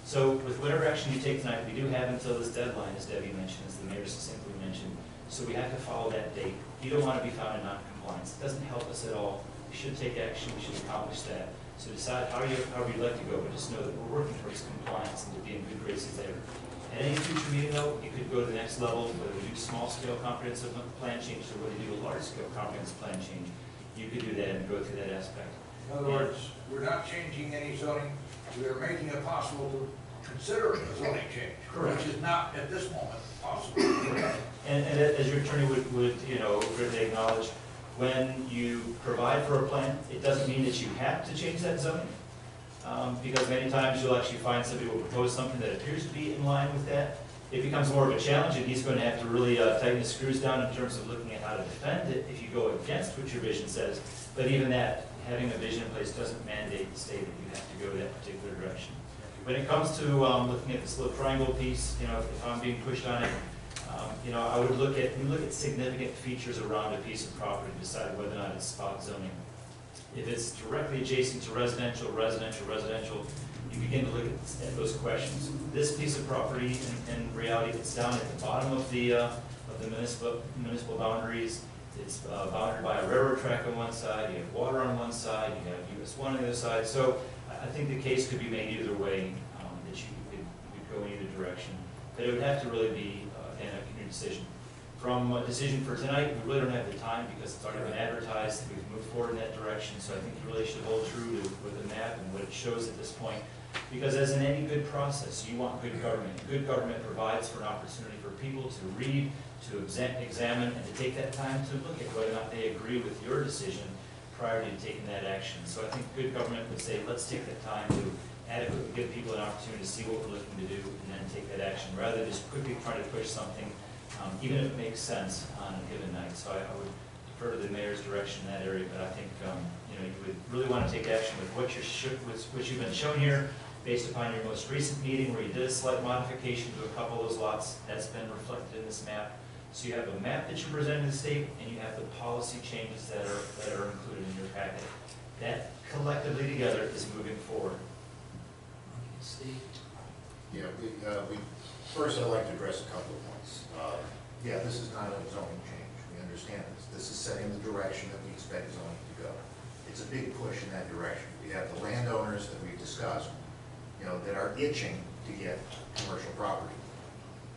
So with whatever action you take tonight, we do have until this deadline, as Debbie mentioned, as the mayor succinctly mentioned. So we have to follow that date. You don't want to be found in non-compliance. It doesn't help us at all. We should take action. We should accomplish that. So decide however you'd like to go, but just know that we're working towards compliance and to be in good graces there. At any future meeting, though, you could go to the next level, whether we do small-scale comprehensive plan change or whether you do a large-scale comprehensive plan change. You could do that and go through that aspect. In other words, we're not changing any zoning, we are making it possible to consider a zoning change. Correct. Which is not at this moment possible. And as your attorney would really acknowledge, when you provide for a plan, it doesn't mean that you have to change that zoning. Because many times you'll actually find somebody will propose something that appears to be in line with that. It becomes more of a challenge, and he's going to have to really tighten the screws down in terms of looking at how to defend it if you go against what your vision says. But even that, having a vision in place doesn't mandate the state that you have to go that particular direction. When it comes to looking at this little triangle piece, if I'm being pushed on it, I would look at significant features around a piece of property to decide whether or not it's spot zoning. If it's directly adjacent to residential, you begin to look at those questions. This piece of property, in reality, it's down at the bottom of the municipal boundaries. It's bounded by a railroad track on one side, you have water on one side, you have US 1 on the other side. So I think the case could be made either way, that you could go in either direction. But it would have to really be a community decision. From a decision for tonight, we really don't have the time because it's already been advertised, we've moved forward in that direction. So I think you really should hold true to with the map and what it shows at this point. Because as in any good process, you want good government. Good government provides for an opportunity for people to read, to examine, and to take that time to look at whether or not they agree with your decision prior to taking that action. So I think good government would say, let's take that time to adequately give people an opportunity to see what we're looking to do and then take that action, rather than just quickly try to push something, even if it makes sense on a given night. So I would defer to the mayor's direction in that area, but I think you would really want to take action with what you've been shown here, based upon your most recent meeting where you did a slight modification to a couple of those lots. That's been reflected in this map. So you have a map that you present to the state, and you have the policy changes that are included in your packet. That collectively together is moving forward. Steve? Yeah, first I'd like to address a couple of points. Yeah, this is not a zoning change. We understand this. This is setting the direction that we expect zoning to go. It's a big push in that direction. We have the landowners that we've discussed, that are itching to get commercial property.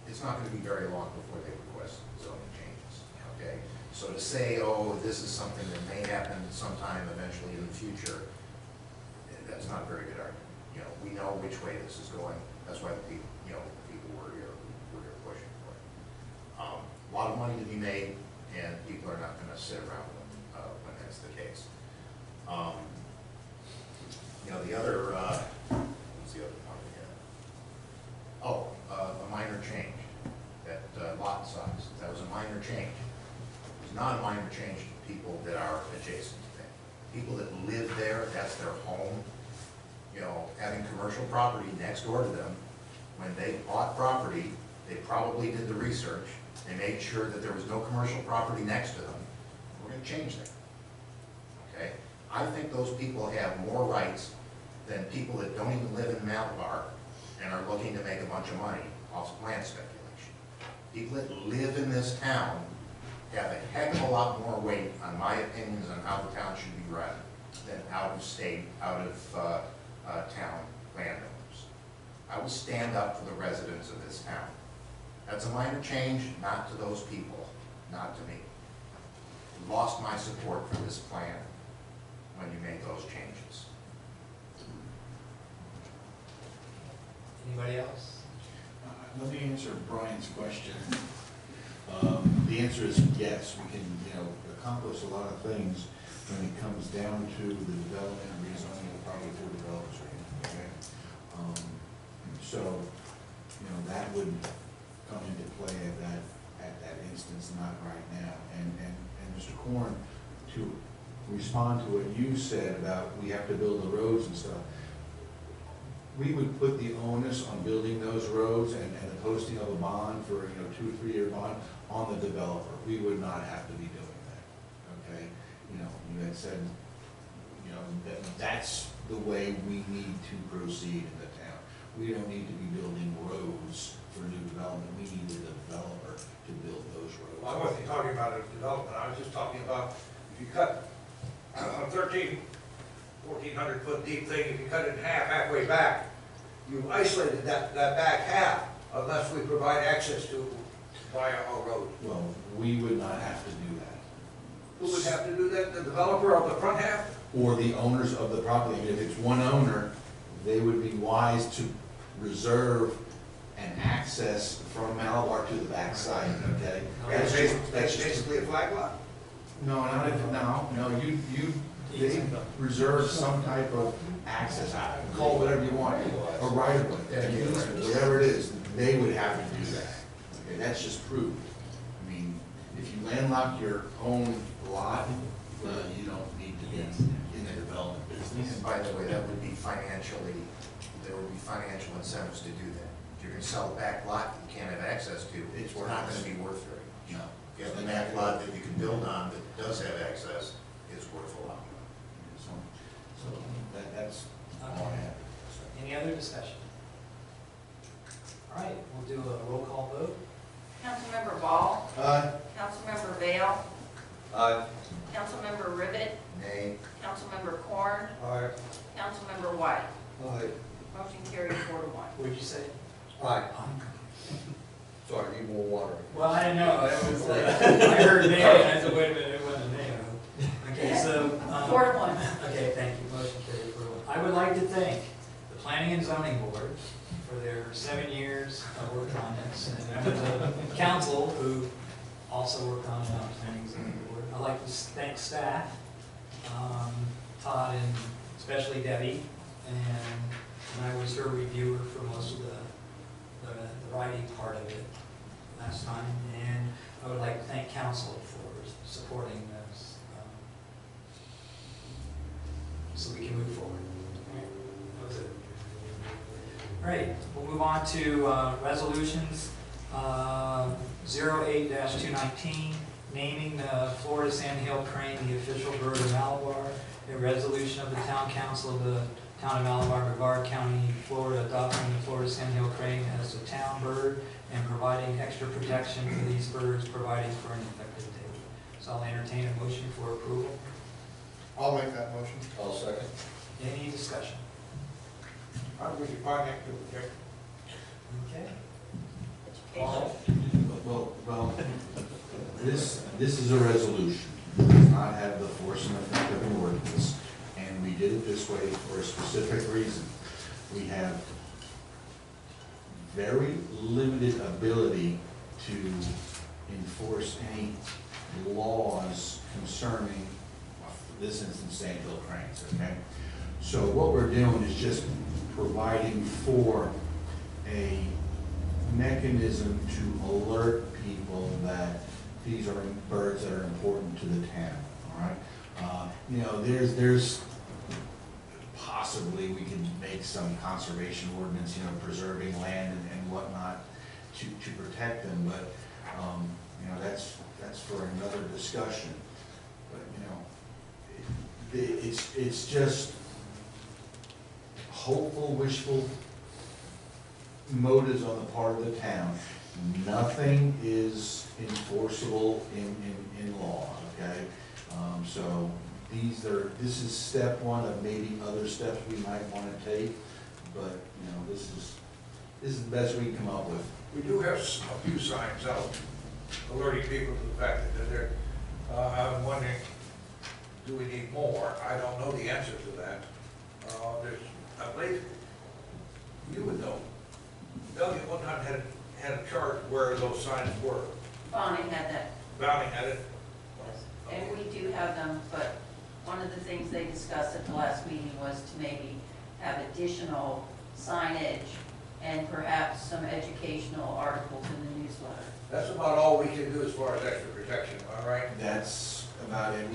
It's not going to be very long before they request zoning changes, okay? So to say, oh, this is something that may happen sometime eventually in the future, that's not a very good argument. We know which way this is going. That's why the people, people were here pushing for it. A lot of money to be made, and people are not going to sit around when that's the case. The other, what's the other point here? Oh, a minor change, that lot size. That was a minor change. It was not a minor change to people that are adjacent to that. People that live there, that's their home. Having commercial property next door to them, when they bought property, they probably did the research. They made sure that there was no commercial property next to them. We're going to change that. Okay? I think those people have more rights than people that don't even live in Malabar and are looking to make a bunch of money off of land speculation. People that live in this town have a heck of a lot more weight on my opinions on how the town should be run than out of state, out of town landowners. I will stand up for the residents of this town. That's a minor change, not to those people, not to me. You lost my support for this plan when you made those changes. Anybody else? Let me answer Brian's question. The answer is yes, we can, accomplish a lot of things when it comes down to the development and rezoning of property for developers. Okay? So, that would come into play at that instance, not right now. And Mr. Korn, to respond to what you said about we have to build the roads and stuff, we would put the onus on building those roads and the posting of a bond for, 2 or 3 year bond on the developer. We would not have to be doing that, okay? you had said, that's the way we need to proceed in the town. We don't need to be building roads for new development, we need the developer to build those roads. I wasn't talking about a development, I was just talking about if you cut a 1,400 foot deep thing, if you cut it in half, halfway back, you've isolated that back half unless we provide access to via a road. Well, we would not have to do that. Who would have to do that? The developer of the front half? Or the owners of the property. If it's one owner, they would be wise to reserve an access from Malabar to the backside, okay? That's just- basically a flag lot? No, not if, they reserve some type of access, call it whatever you want, a right of way, whatever it is, they would have to do that. Okay, that's just proved. I mean, if you landlock your own lot, you don't need to be in the development business. And by the way, that would be financially, there would be financial incentives to do that. If you're gonna sell a back lot that you can't have access to, it's not gonna be worth very much. No. If you have a back lot that you can build on that does have access, it's worth a lot. So that's all I have. Any other discussion? All right, we'll do a roll call vote. Councilmember Ball, Aye. Councilmember Vale, Aye. Councilmember Rivet, Nay. Councilmember Corn, Aye. Councilmember White. Aye. Motion carried 4-1. What'd you say? Aye. Sorry, need more water. Well, I didn't know, it was like, I heard nay, and I said, wait a minute, it wasn't a nay. Okay, so. 4-1. Okay, thank you, motion carried 4-1. I would like to thank the Planning and Zoning Board for their 7 years of work on this, and the council who also worked on it on the Planning and Zoning Board. I'd like to thank staff, Todd and especially Debbie, and I was her reviewer for most of the writing part of it last time, and I would like to thank council for supporting this, so we can move forward. That was it. All right, we'll move on to resolutions. 08-219, naming the Florida Sandhill Crane the official bird of Malabar. A resolution of the town council of the town of Malabar, Brevard County, Florida, adopting the Florida Sandhill Crane as a town bird and providing extra protection for these birds, providing for an effective date. So I'll entertain a motion for approval. I'll make that motion. I'll second. Any discussion? How do we define active protection? Okay. Paul? Well, this is a resolution. It does not have the force and effect of an ordinance, and we did it this way for a specific reason. We have very limited ability to enforce any laws concerning, this instance, Sandhill cranes, okay? So what we're doing is just providing for a mechanism to alert people that these are birds that are important to the town, all right? There's possibly we can make some conservation ordinance, preserving land and whatnot to protect them, but, that's for another discussion. But, it's just hopeful, wishful motives on the part of the town. Nothing is enforceable in law, okay? So this is step one of maybe other steps we might want to take, but, this is the best we can come up with. We do have a few signs out alerting people to the fact that they're, I'm wondering, do we need more? I don't know the answer to that. I believe you would know. Doug at one time had a chart where those signs were. Bonnie had that, Bounty had it. and we do have them, but one of the things they discussed at the last meeting was to maybe have additional signage and perhaps some educational articles in the newsletter. That's about all we can do as far as extra protection, all right? That's about it.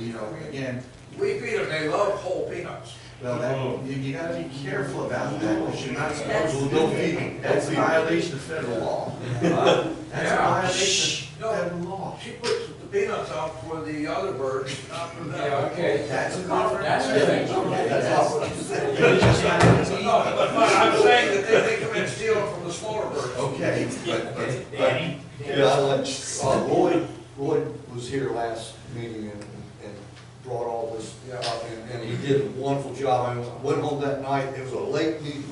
Again, We feed them, they love whole peanuts. well, you gotta be careful about that, because you're not supposed to go feeding. That's a violation of federal law. That's a violation of federal law. She puts the peanuts out for the other birds, not for them. Yeah, okay. That's a That's good. That's not what I'm saying. No, but I'm saying that they come in stealing from the smaller birds. Okay, Danny? Yeah, Lloyd was here last meeting and brought all this up, and he did a wonderful job. I went home that night, it was a late meeting.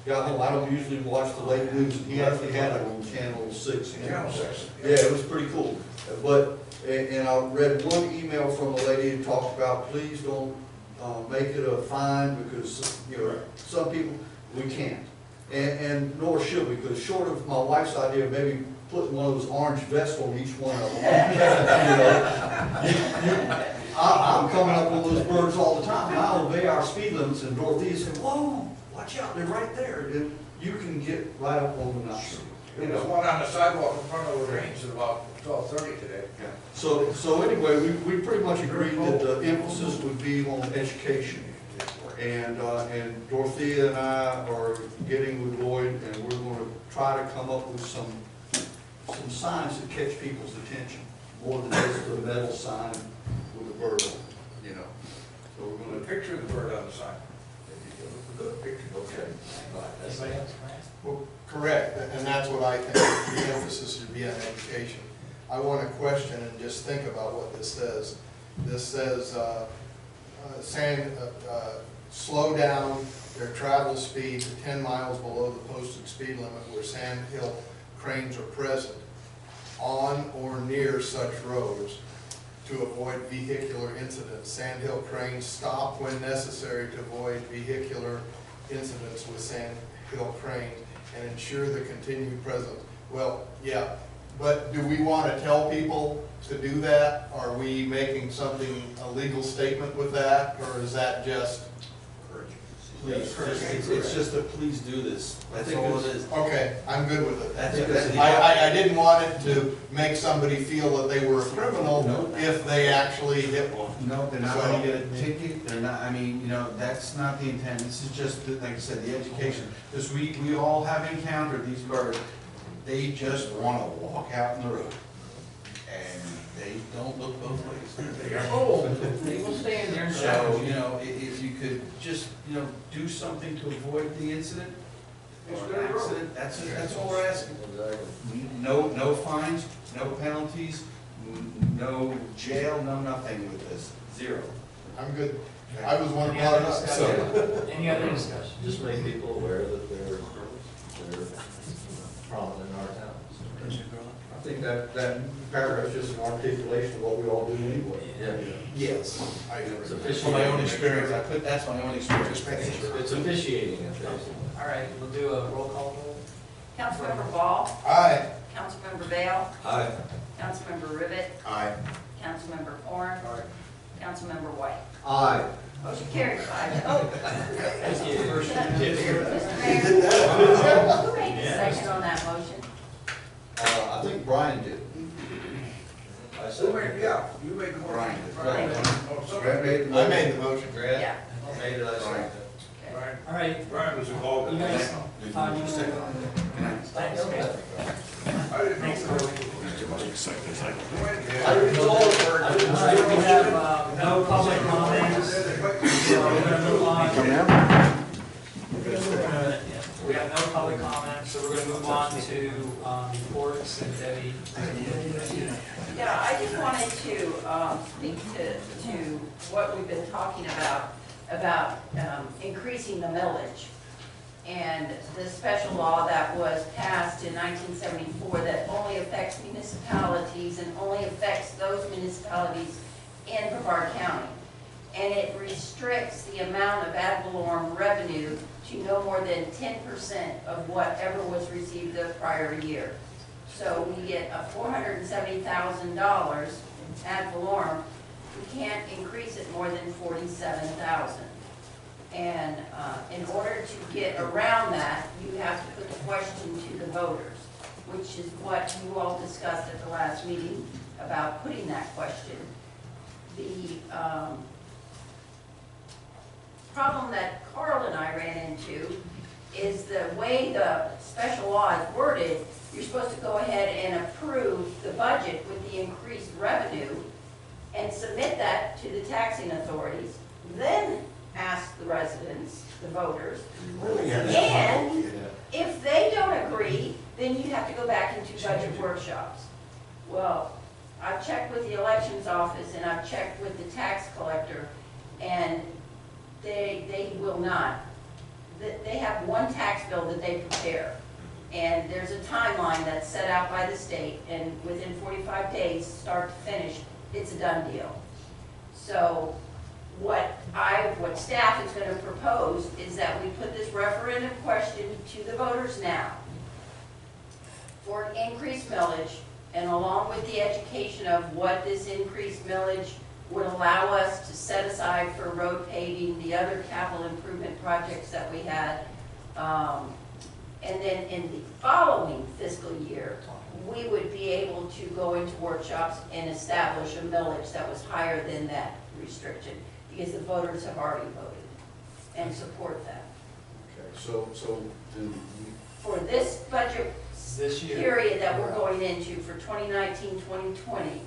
Got home, I don't usually watch the late news, and he actually had it on Channel 6. Channel 6. Yeah, it was pretty cool. But, and I read one email from a lady who talked about, please don't make it a fine, because, you know, some people, we can't. And nor should we, because short of my wife's idea of maybe putting one of those orange vests on each one of them, you know, I'm coming up with those birds all the time. And I obey our speed limits, and Dorothea said, whoa, watch out, they're right there. And you can get right up on the notch. There was one on the sidewalk in front of the range at about 12:30 today. So anyway, we pretty much agreed that the emphasis would be on education. And Dorothea and I are getting with Lloyd, and we're going to try to come up with some signs that catch people's attention, more than just the metal sign with a bird on it, you know. So we're With going a to, picture of the bird on the sign. good picture, okay. Anybody else, Grant? Well, correct, and that's what I think, the emphasis should be on education. I want to question and just think about what this says. This says, slow down their travel speed to 10 miles below the posted speed limit where sandhill cranes are present on or near such roads to avoid vehicular incidents. Sandhill cranes stop when necessary to avoid vehicular incidents with sandhill cranes and ensure the continued presence. Well, yeah, but do we want to tell people to do that? Are we making something, a legal statement with that, or is that just? Please, it's just a please do this. That's all it is. Okay, I'm good with it. I think that's- I didn't want it to make somebody feel that they were a criminal if they actually hit one. No, they're not gonna get a ticket, they're not, I mean, you know, that's not the intent, this is just, like I said, the education. Because we all have encountered these birds, they just wanna walk out in the road. And they don't look both ways. They will stay in there and So, you know, if you could just, you know, do something to avoid the incident, or an accident, that's all we're asking. No fines, no penalties, no jail, no nothing with this, zero. I'm good. I was one Any brought other it up, so. discussion? Any other discussion? Just make people aware that they're prominent in our town. I think that paragraph's just an articulation of what we all do anyway. Yeah. Yes. It's From my own officiating. experience, that's my own experience. It's officiating, it basically. All right, we'll do a roll call vote. Councilmember Ball, Aye. Councilmember Vale, Aye. Councilmember Rivet, Aye. Councilmember Corn, Councilmember White. Aye. Motion carried 5-0. Thank you. Mr. Mayor, who made the second on that motion? I think Brian did. I Who said, made, yeah, you made the motion. Brian. Brian. Oh, somebody- Brad made the I made the motion. Grant? Yeah. Made it, I seconded it. Brian, All right, Brian was involved you in guys, that. you thanks, okay. I didn't know. Thanks for I didn't know. All right, we have no public comments, so we're gonna move on. We have no public comments, so we're gonna move on to reports and Debbie. Yeah, I just wanted to speak to what we've been talking about increasing the millage. And the special law that was passed in 1974 that only affects municipalities and only affects those municipalities in Brevard County. And it restricts the amount of ad valorem revenue to no more than 10% of whatever was received the prior year. So we get a $470,000 ad valorem, we can't increase it more than $47,000. And in order to get around that, you have to put the question to the voters, which is what you all discussed at the last meeting about putting that question. The problem that Carl and I ran into is the way the special law is worded, you're supposed to go ahead and approve the budget with the increased revenue and submit that to the taxing authorities, then ask the residents, the voters. And if they don't agree, then you have to go back into budget workshops. Well, I've checked with the elections office and I've checked with the tax collector, and they will not. They have one tax bill that they prepare, and there's a timeline that's set out by the state, and within 45 days, start to finish, it's a done deal. So what staff is going to propose is that we put this referendum question to the voters now for an increased millage, and along with the education of what this increased millage would allow us to set aside for road paving, the other capital improvement projects that we had. And then in the following fiscal year, we would be able to go into workshops and establish a millage that was higher than that restriction, because the voters have already voted and support that. Okay, so then For this budget This year. period that we're going into for 2019, 2020,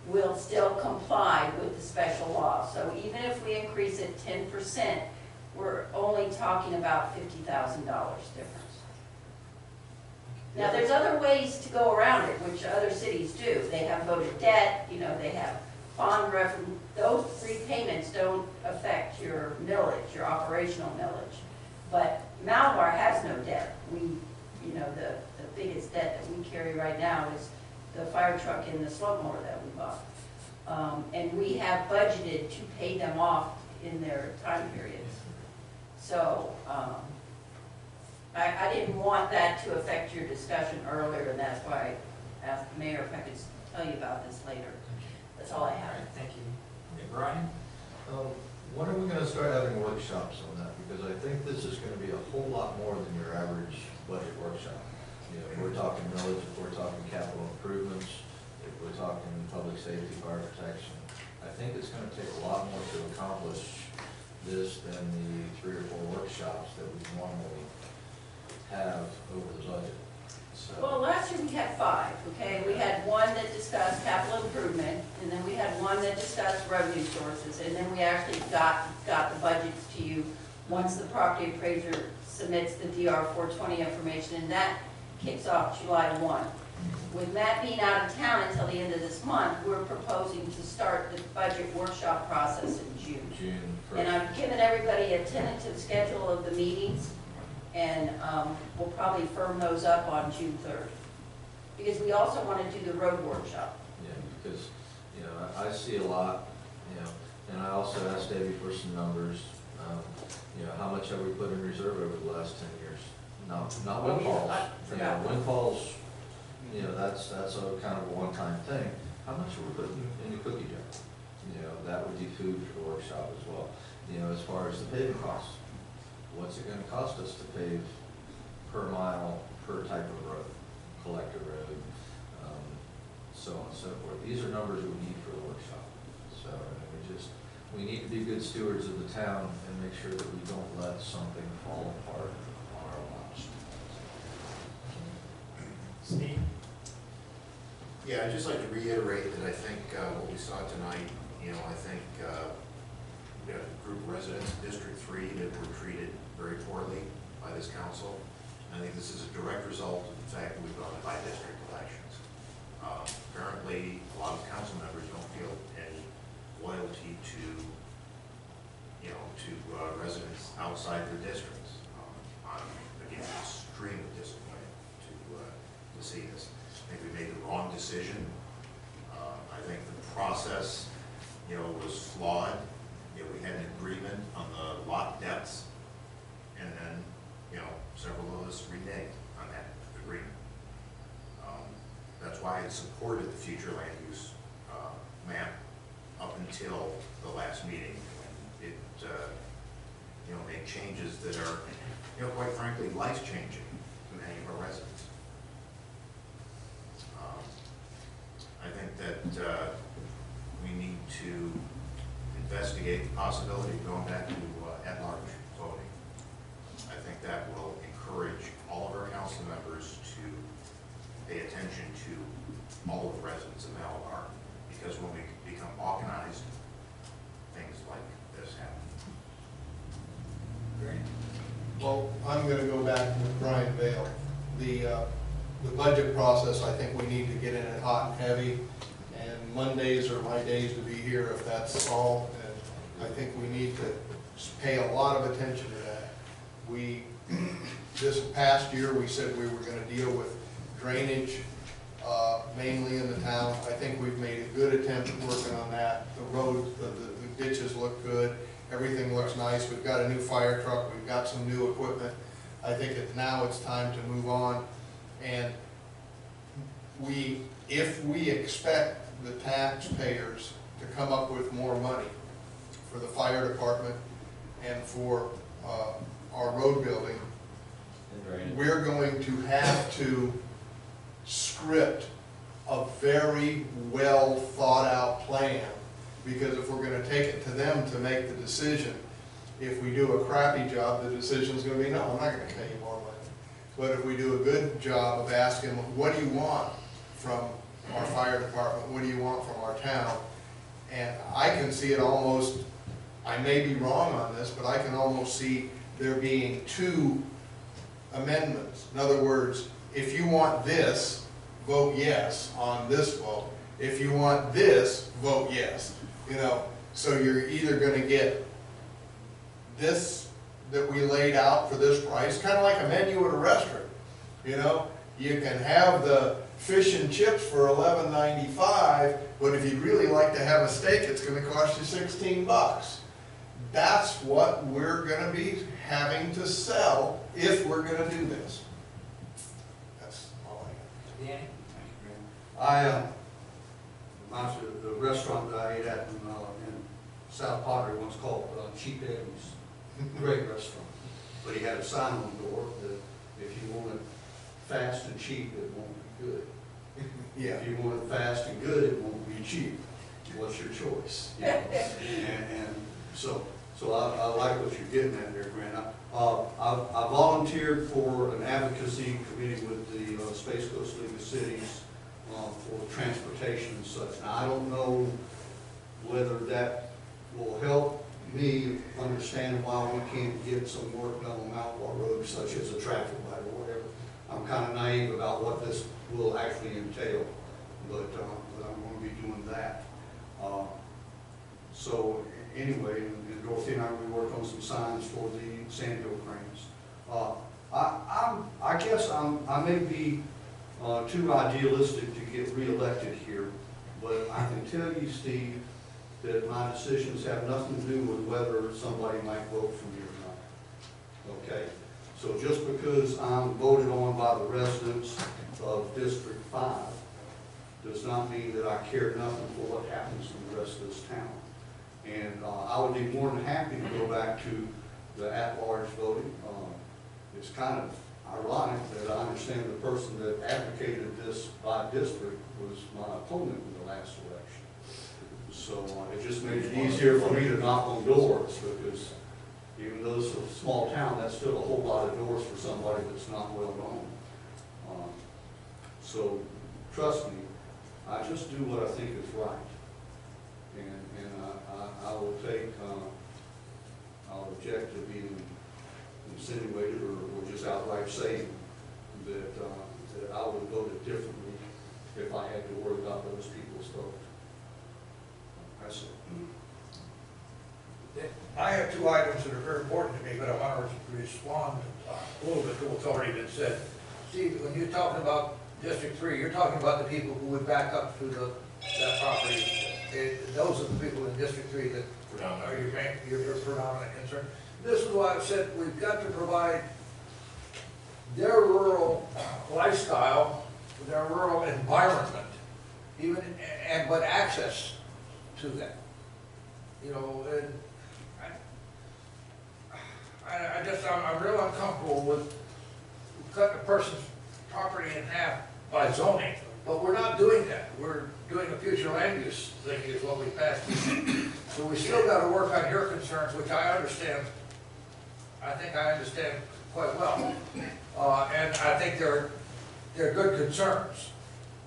will still comply with the special law. So even if we increase it 10%, we're only talking about $50,000 difference. Now, there's other ways to go around it, which other cities do. They have voted debt, they have bond referendum. Those repayments don't affect your millage, your operational millage. But Malabar has no debt. The biggest debt that we carry right now is the fire truck and the slope mower that we bought. And we have budgeted to pay them off in their time periods. So I didn't want that to affect your discussion earlier, and that's why I asked the mayor if I could tell you about this later. That's all I All have. right, thank you. Okay, Brian? When are we gonna start having workshops on that? Because I think this is gonna be a whole lot more than your average budget workshop. If we're talking millage, if we're talking capital improvements, if we're talking public safety, fire protection, I think it's gonna take a lot more to accomplish this than the 3 or 4 workshops that we normally have over the budget. Well, So, last year we had 5, okay? We had one that discussed capital improvement, and then we had one that discussed revenue sources, and then we actually got the budgets to you once the property appraiser submits the DR 420 information, and that kicks off July 1. With Matt being out of town until the end of this month, we're proposing to start the budget workshop process in June. June And 1st. I've given everybody a tentative schedule of the meetings, and we'll probably firm those up on June 3rd. Because we also want to do the road workshop. Yeah, because, I see a lot, and I also asked Debbie for some numbers. How much have we put in reserve over the last 10 years? Not windfalls. I forgot. Windfalls, that's a kind of a one-time thing. How much are we putting in the cookie jar? That would be food for the workshop as well. As far as the paving costs, what's it gonna cost us to pave per mile, per type of road, collector road, so on and so forth. These are numbers we need for the workshop. So we need to be good stewards of the town and make sure that we don't let something fall apart on our watch. Steve? Yeah, I'd just like to reiterate that I think what we saw tonight, I think we had a group of residents in District 3 that were treated very poorly by this council. I think this is a direct result of the fact that we've gone to by-district elections. Apparently, a lot of council members don't feel any loyalty to residents outside their districts. I'm, again, extremely disappointed to see this. I think we made the wrong decision. I think the process, was flawed. We had an agreement on the lot depths, and then, several of us reneged on that agreement. That's why I supported the future land use map up until the last meeting, when it, made changes that are, quite frankly, life-changing to many of our residents. I think that we need to investigate the possibility of going back to at-large voting. I think that will all of the residents of Malabar, because when we become balkanized, things like this happen. Great. Well, I'm gonna go back to Brian Vale. The budget process, I think we need to get in it hot and heavy, and Mondays are my days to be here if that's all, and I think we need to pay a lot of attention to that. This past year, we said we were gonna deal with drainage, mainly in the town. I think we've made a good attempt at working on that. The roads, the ditches look good, everything looks nice. We've got a new fire truck, we've got some new equipment. I think now it's time to move on. And if we expect the taxpayers to come up with more money for the fire department and for our road building, we're going to have to script a very well thought out plan, because if we're gonna take it to them to make the decision, if we do a crappy job, the decision's gonna be, no, I'm not gonna pay you more money. But if we do a good job of asking, what do you want from our fire department, what do you want from our town? And I can see it almost, I may be wrong on this, but I can almost see there being two amendments. In other words, if you want this, vote yes on this vote. If you want this, vote yes. You know, so you're either gonna get this that we laid out for this price, kind of like a menu at a restaurant. You know, you can have the fish and chips for $11.95, but if you'd really like to have a steak, it's gonna cost you $16. That's what we're gonna be having to sell if we're gonna do this. That's all I got. Danny? The restaurant that I ate at in South Pottery once called Cheap Eddie's. Great restaurant. But he had a sign on the door that if you want it fast and cheap, it won't be good. Yeah. If you want it fast and good, it won't be cheap. What's your choice? You know? And so I like what you're getting at there, Grant. I volunteered for an advocacy committee with the Space Coast League of Cities for transportation and such. Now, I don't know whether that will help me understand why we can't get some work done on Malabar Road, such as a traffic light or whatever. I'm kind of naive about what this will actually entail, but I'm going to be doing that. So anyway, and Dorothy and we worked on some signs for the Sand Hill Cranes. I guess I may be too idealistic to get reelected here, but I can tell you, Steve, that my decisions have nothing to do with whether somebody might vote for me or not. Okay? So just because I'm voted on by the residents of District 5 does not mean that I care nothing for what happens in the rest of this town. And I would be more than happy to go back to the at-large voting. It's kind of ironic that I understand the person that advocated this by district was my opponent in the last election. So it just made it easier for me to knock on doors, because even though it's a small town, that's still a whole lot of doors for somebody that's not well known. So trust me, I just do what I think is right. And I will take, I'll object to being insinuated or just outright saying that, that I would vote it differently if I had to worry about those people's vote. That's it. I have two items that are very important to me, but I want to respond a little bit to what's already been said. Steve, when you're talking about District 3, you're talking about the people who would back up to that property. Those are the people in District 3 that are your predominant concern. This is why I've said we've got to provide their rural lifestyle, their rural environment, but access to that. You know, and I'm real uncomfortable with cutting a person's property in half by zoning, but we're not doing that. We're doing a future land use thing is what we passed. So we still got to work on your concerns, which I understand. I think I understand quite well. And I think they're good concerns.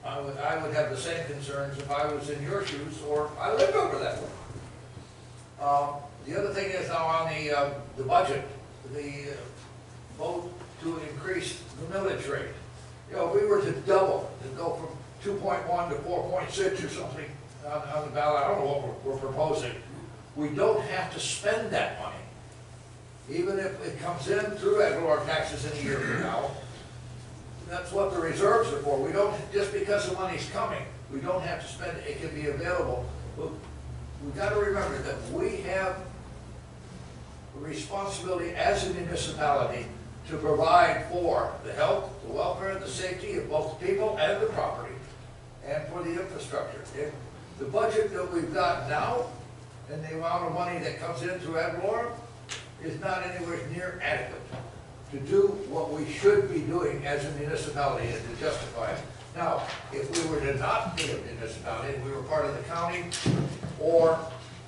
I would have the same concerns if I was in your shoes or I lived over that way. The other thing is now on the budget, the vote to increase the millage rate. You know, if we were to double, to go from 2.1 to 4.6 or something on the ballot, I don't know what we're proposing. We don't have to spend that money. Even if it comes in through ad valorem taxes in a year from now, that's what the reserves are for. We don't, just because the money's coming, we don't have to spend it, it can be available. But we've got to remember that we have a responsibility as a municipality to provide for the health, the welfare, the safety of both the people and the property, and for the infrastructure. If the budget that we've got now, and the amount of money that comes in through ad valorem, is not anywhere near adequate to do what we should be doing as a municipality and to justify it. Now, if we were to not be a municipality, if we were part of the county or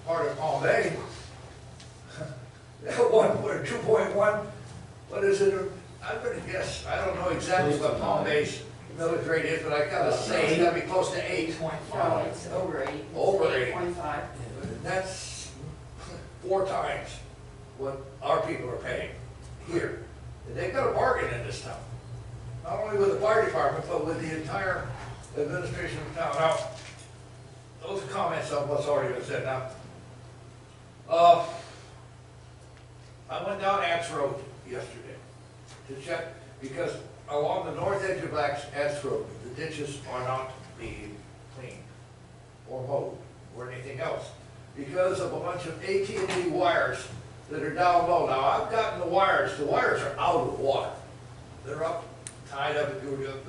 part of Palm Bay, that 2.1, what is it? I'm gonna guess, I don't know exactly what Palm Bay's millage rate is, but I gotta say it's gotta be close to 8. No, it's over 8. Over 8. 8.5. That's 4 times what our people are paying here. And they've got a bargain in this town. Not only with the fire department, but with the entire administration of the town. Now, those are comments on what's already been said. Now, I went down Axe Road yesterday to check, because along the north edge of Axe Road, the ditches are not being cleaned or mowed or anything else, because of a bunch of AT&T wires that are down low. Now, I've gotten the wires are out of the water. They're up, tied up,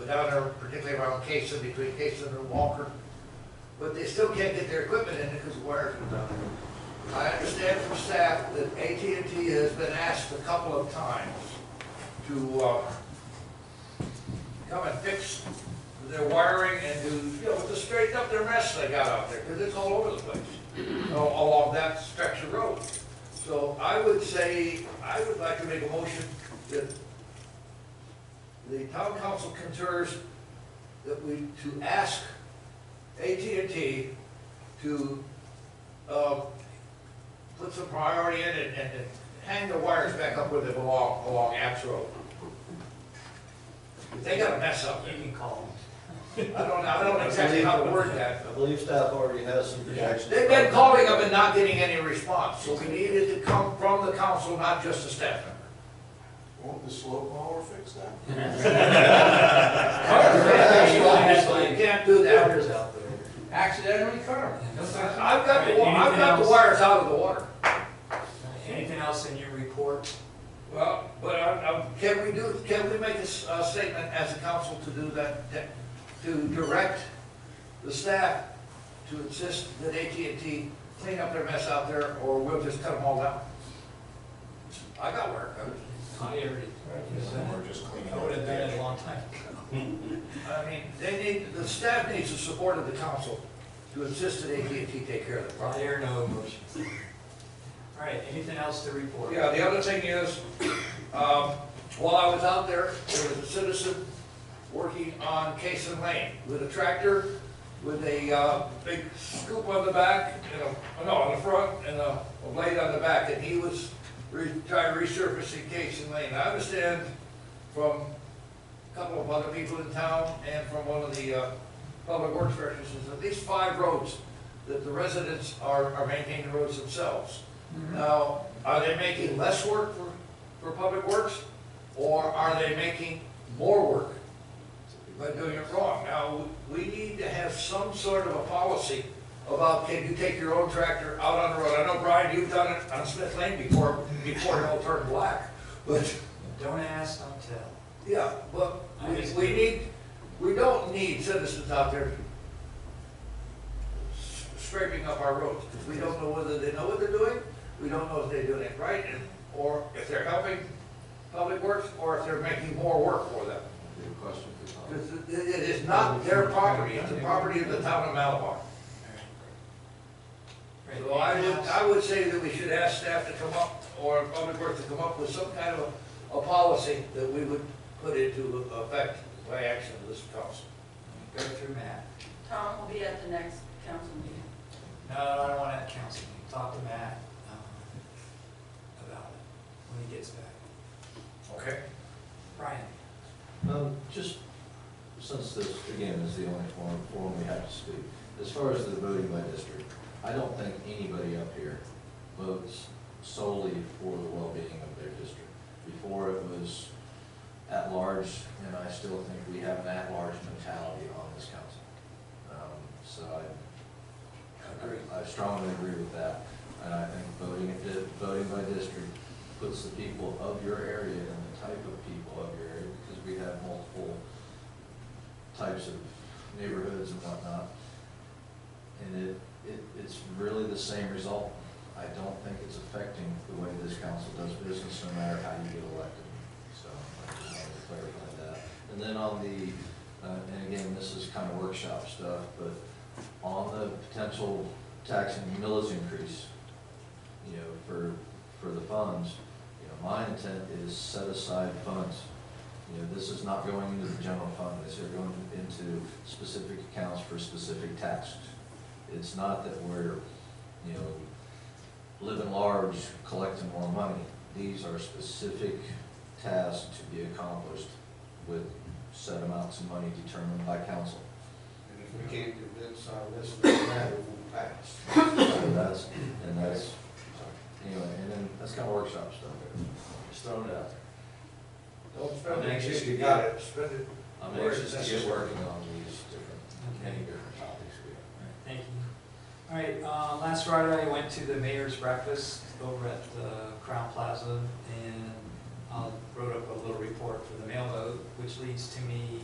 down there, particularly around Cason, between Cason and Walker. But they still can't get their equipment in because the wires are down there. I understand from staff that AT&T has been asked a couple of times to come and fix their wiring and to straighten up their mess they got out there, because it's all over the place, along that stretch of road. So I would say, I would like to make a motion that the town council concurs that to ask AT&T to put some priority in and hang the wires back up where they belong along Axe Road. They got a mess up there. You can call I don't know exactly how to word that. I believe staff already has some projections. They've been calling them and not getting any response, so we need it to come from the council, not just a staff member. Won't the slow mower fix that? You can't do that. out there. Accidentally cut them. I've got the wires out of the water. Anything else in your report? Well, but can we make a statement as a council to do that, to direct the staff to insist that AT&T clean up their mess out there, or we'll just cut them all down? I got work. I already. We're just cleaning I up. would have done it a long time. I mean, the staff needs the support of the council to insist that AT&T take care of the I problem. hear no emotions. All right, anything else to report? Yeah, the other thing is, while I was out there was a citizen working on Cason Lane with a tractor, with a big scoop on the back, on the front, and a blade on the back, and he was trying to resurface Cason Lane. I understand from a couple of other people in town and from one of the public works directors, is at least 5 roads that the residents are maintaining the roads themselves. Now, are they making less work for public works, or are they making more work by doing it wrong? Now, we need to have some sort of a policy about, can you take your own tractor out on the road? I know, Brian, you've done it on Smith Lane before it all turned black, but. Don't ask, don't tell. Yeah, but we don't need citizens out there scraping up our roads, because we don't know whether they know what they're doing, we don't know if they're doing it right, or if they're helping public works, or if they're making more work for them. Good question for Tom. Because it is not their property, it's the property of the town of Malabar. Great. So I would say that we should ask staff to come up, or public works to come up with some kind of a policy that we would put into effect by action of this council. go through Matt. Tom will be at the next council meeting. No, I don't want that council meeting. Talk to Matt about it when he gets back. Okay? Brian? Just, since this, again, is the only forum we have to speak, as far as the voting by district, I don't think anybody up here votes solely for the well-being of their district. Before it was at large, and I still think we have an at-large mentality on this council. So I strongly agree with that, and I think voting by district puts the people of your area and the type of people of your area, because we have multiple types of neighborhoods and whatnot, and it's really the same result. I don't think it's affecting the way this council does business, no matter how you get elected. So I just wanted to clarify that. And then on the, and again, this is kind of workshop stuff, but on the potential tax and millage increase, you know, for the funds, you know, my intent is set aside funds. You know, this is not going into the general fund, these are going into specific accounts for specific tasks. It's not that we're, you know, living large, collecting more money. These are specific tasks to be accomplished with set amounts of money determined by council. And if we can't convince our listeners that, it won't pass. So that's, anyway, and then that's kind of workshop stuff. Just throwing it out there. Don't spend I'm it anxious if to you get- got it, spend it. I'm where it's anxious to get necessary. working on these different, many different topics we have. Thank you. All right, last Friday I went to the mayor's breakfast over at Crown Plaza and wrote up a little report for the mail vote, which leads to me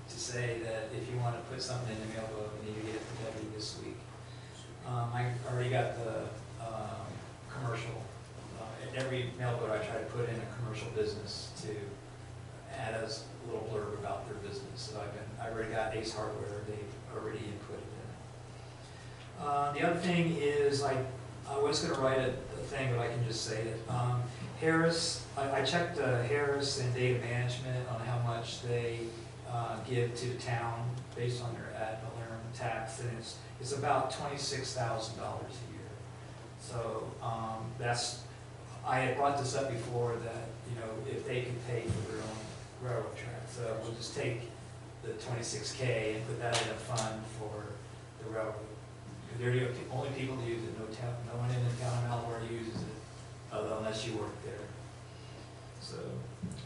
to say that if you want to put something in the mail vote, we need to get it to Debbie this week. I already got the commercial. At every mail vote I try to put in a commercial business to add a little blurb about their business. So I've already got Ace Hardware, they've already inputted that. The other thing is, I was gonna write a thing, but I can just say it. Harris, I checked Harris and Data Management on how much they give to the town based on their ad valorem tax, and it's about $26,000 a year. So that's, I had brought this up before that, you know, if they could pay for their own railroad track, so we'll just take the $26K and put that in a fund for the railroad. They're the only people that use it, no one in the town of Malvern uses it, unless you work there. So,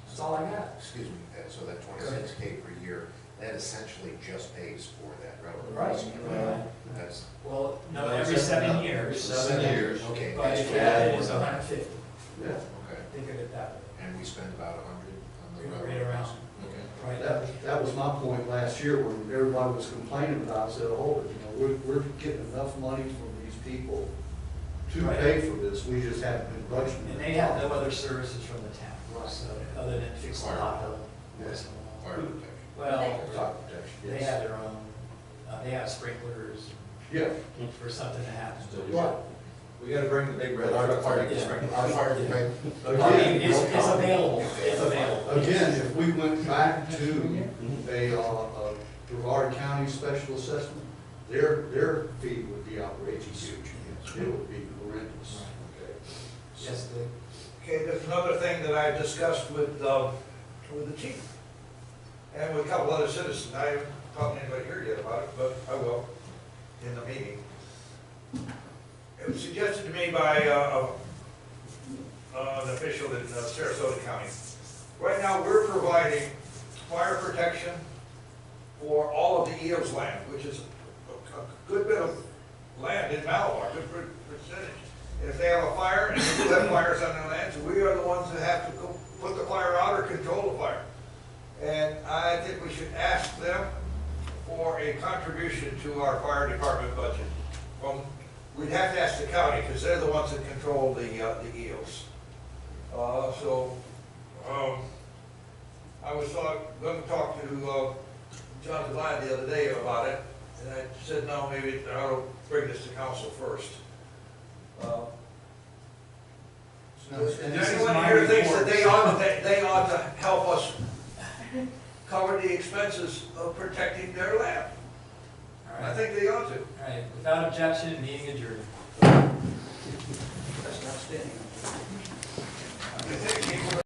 that's all I got. Excuse me, so that 26K per year, that essentially just pays for that railroad. Right. That's, Well, no, every 7 years. 7 years. okay. But if you add it, it's 150. Yeah. Okay, Think of it that and we spend about 100 on the way. railroad. Right around, Okay. right? That was my point last year when everybody was complaining about it. I said, hold it, you know, we're getting enough money from these people to Right. pay for this. We just haven't been budgeting. And they have no other services from the town, so, other than fix the hot dog. Yes. Fire protection. Well, Fire protection, they yes. have their own, they have sprinklers Yeah. for something to happen. Right. We gotta bring the big red truck. Our fire department. I mean, it's available, it's available. Again, if we went back to a Brevard County special assessment, their fee would be outrageous. It would be horrendous. Okay. Yes, Dick. Okay, there's another thing that I discussed with the chief and with a couple other citizens. I haven't talked to anybody here yet about it, but I will in the meeting. It was suggested to me by an official in Sarasota County. Right now, we're providing fire protection for all of the EOS land, which is a good bit of land in Malabar, good percentage. And if they have a fire, and they do have fires on their lands, we are the ones that have to go put the fire out or control the fire. And I think we should ask them for a contribution to our fire department budget. We'd have to ask the county, because they're the ones that control the EOS. I was going to talk to John Devine the other day about it, and I said, no, maybe I ought to bring this to council first. And Does this is anyone my here thinks that report. they ought to help us cover the expenses of protecting their land. All I right, think they ought to. all right, without objection, meeting adjourned. That's not standing.